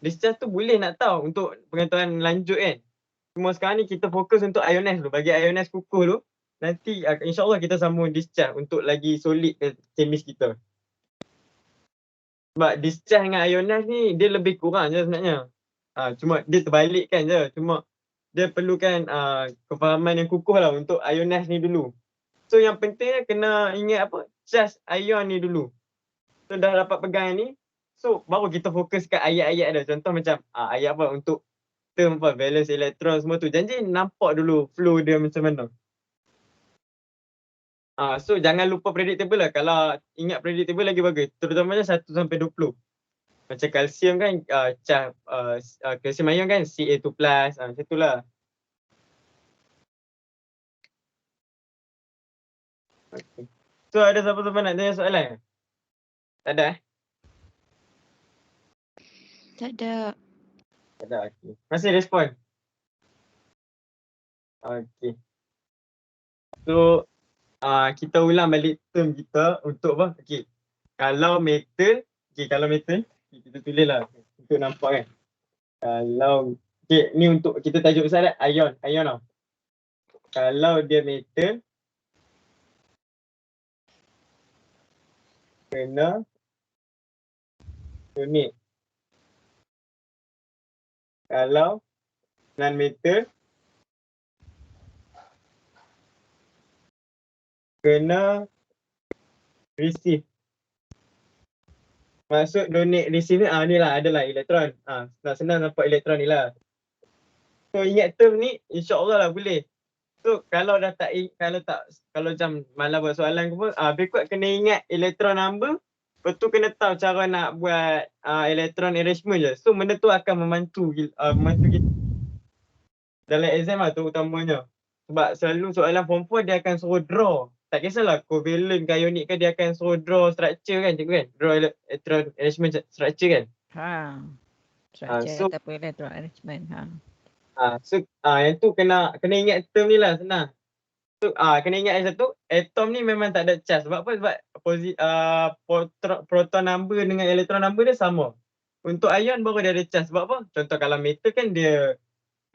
Discharge tu boleh nak tahu untuk pengetahuan lanjut kan. Cuma sekarang ni kita fokus untuk ionize dulu. Bagi ionize kukuh tu, nanti insyaAllah kita sambung discharge untuk lagi solid kemis kita. Sebab discharge dengan ionize ni dia lebih kurang je sebenarnya. Cuma dia terbalikkan je. Cuma dia perlukan kefahaman yang kukuh lah untuk ionize ni dulu. So yang penting kena ingat apa? Charge ion ni dulu. So dah dapat pegang ni, so baru kita fokus kat ayat-ayat dia. Contoh macam ayat apa untuk term apa, valence elektron semua tu. Janji nampak dulu flow dia macam mana. So jangan lupa predictable lah. Kalau ingat predictable lagi bagus. Terutamanya 1 sampai 20. Macam kalsium kan, kalsium ion kan Ca2+, macam tu lah. Okay. So ada siapa-siapa nak tanya soalan? Tak ada Tak ada. Tak ada, okay. Masih respon? Okay. So kita ulang balik term kita untuk apa? Okay. Kalau metal, kita tulis lah untuk nampak kan. Kalau, ni untuk kita tajuk besar dah, ion tau. Kalau dia metal, kena unit. Kalau non-metal, kena receive. Maksud donate receive ni, ni lah adalah elektron. Senang nampak elektron ni lah. So ingat term ni, insyaAllah lah boleh. So kalau dah tak, kalau macam malah buat soalan ke apa, berikut kena ingat elektron number. Lepas tu kena tahu cara nak buat elektron arrangement je. So benda tu akan membantu kita dalam exam lah tu utamanya. Sebab selalu soalan form 4 dia akan suruh draw. Tak kisahlah covalent ke ionic ke, dia akan suruh draw structure kan cikgu kan. Draw electron arrangement structure kan. Structure ataupun electron arrangement. So yang tu kena ingat term ni lah, senang. So kena ingat yang satu, atom ni memang tak ada charge. Sebab apa? Sebab proton number dengan elektron number dia sama. Untuk ion baru dia ada charge. Sebab apa? Contoh kalau metal kan dia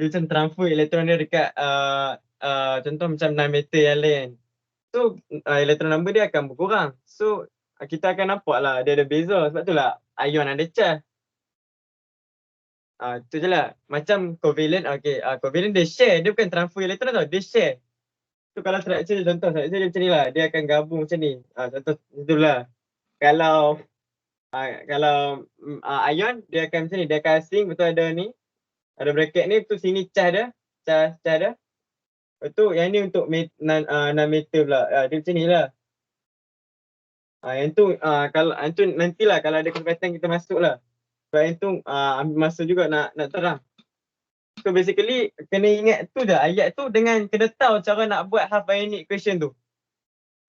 macam transfer elektron dia dekat contoh macam non-metal yang lain. So elektron number dia akan berkurang. So kita akan nampak lah dia ada beza. Sebab tu lah ion ada charge. Tu je lah. Macam covalent, covalent dia share. Dia bukan transfer elektron tau, dia share. So kalau structure contoh structure dia macam ni lah. Dia akan gabung macam ni. Contoh itulah. Kalau ion dia akan macam ni. Dia akan asing, betul ada ni. Ada bracket ni, tu sini charge dia. Lepas tu yang ni untuk non-metal pula. Dia macam ni lah. Yang tu kalau nantilah kalau ada kesempatan kita masuk lah. Sebab yang tu ambil masa juga nak terang. So basically kena ingat tu je ayat tu dengan kena tahu cara nak buat half ionic equation tu.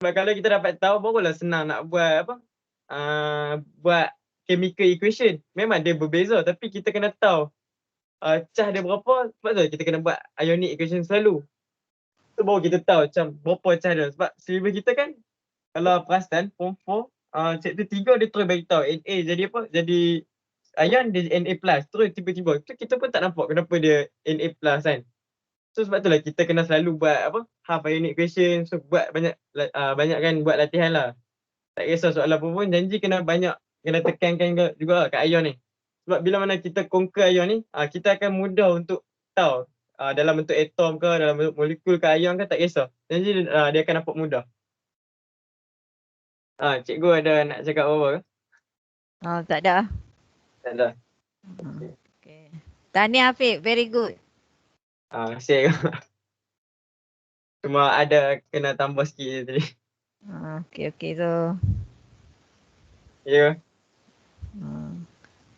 Sebab kalau kita dapat tahu barulah senang nak buat apa? Buat chemical equation. Memang dia berbeza tapi kita kena tahu charge dia berapa. Sebab tu kita kena buat ionic equation selalu. So baru kita tahu macam berapa charge dia. Sebab syllabus kita kan kalau perasan form 4 chapter 3 dia terus bagi tahu Na jadi apa? Jadi ion dia Na+, terus tiba-tiba tu kita pun tak nampak kenapa dia Na+ kan. So sebab itulah kita kena selalu buat apa? Half ionic equation. So buat banyak kan buat latihan lah. Tak kisah soalan apa pun janji kena tekankan juga kat ion ni. Sebab bila mana kita conquer ion ni, kita akan mudah untuk tahu dalam bentuk atom ke, dalam bentuk molekul ke ion ke, tak kisah. Janji dia akan nampak mudah. Cikgu ada nak cakap apa ke? Tak ada. Tak ada. Okay. Tahniah Afiq, very good. Terima kasih. Cuma ada kena tambah sikit tadi. Okay so. Ya.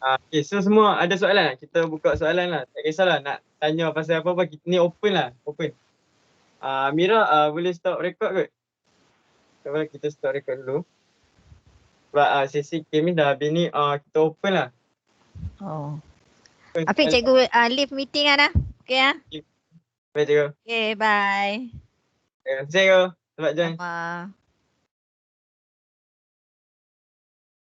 Okay, so semua ada soalan? Kita buka soalan lah. Tak kisahlah nak tanya pasal apa-apa. Ni open lah. Open. Mira boleh stop record kot? Kita stop record dulu. Sebab sesi kemis dah habis ni kita open lah. Afiq, cikgu leave meeting lah dah. Okay lah. Baik cikgu. Okay, bye. Terima kasih sebab join. Sama.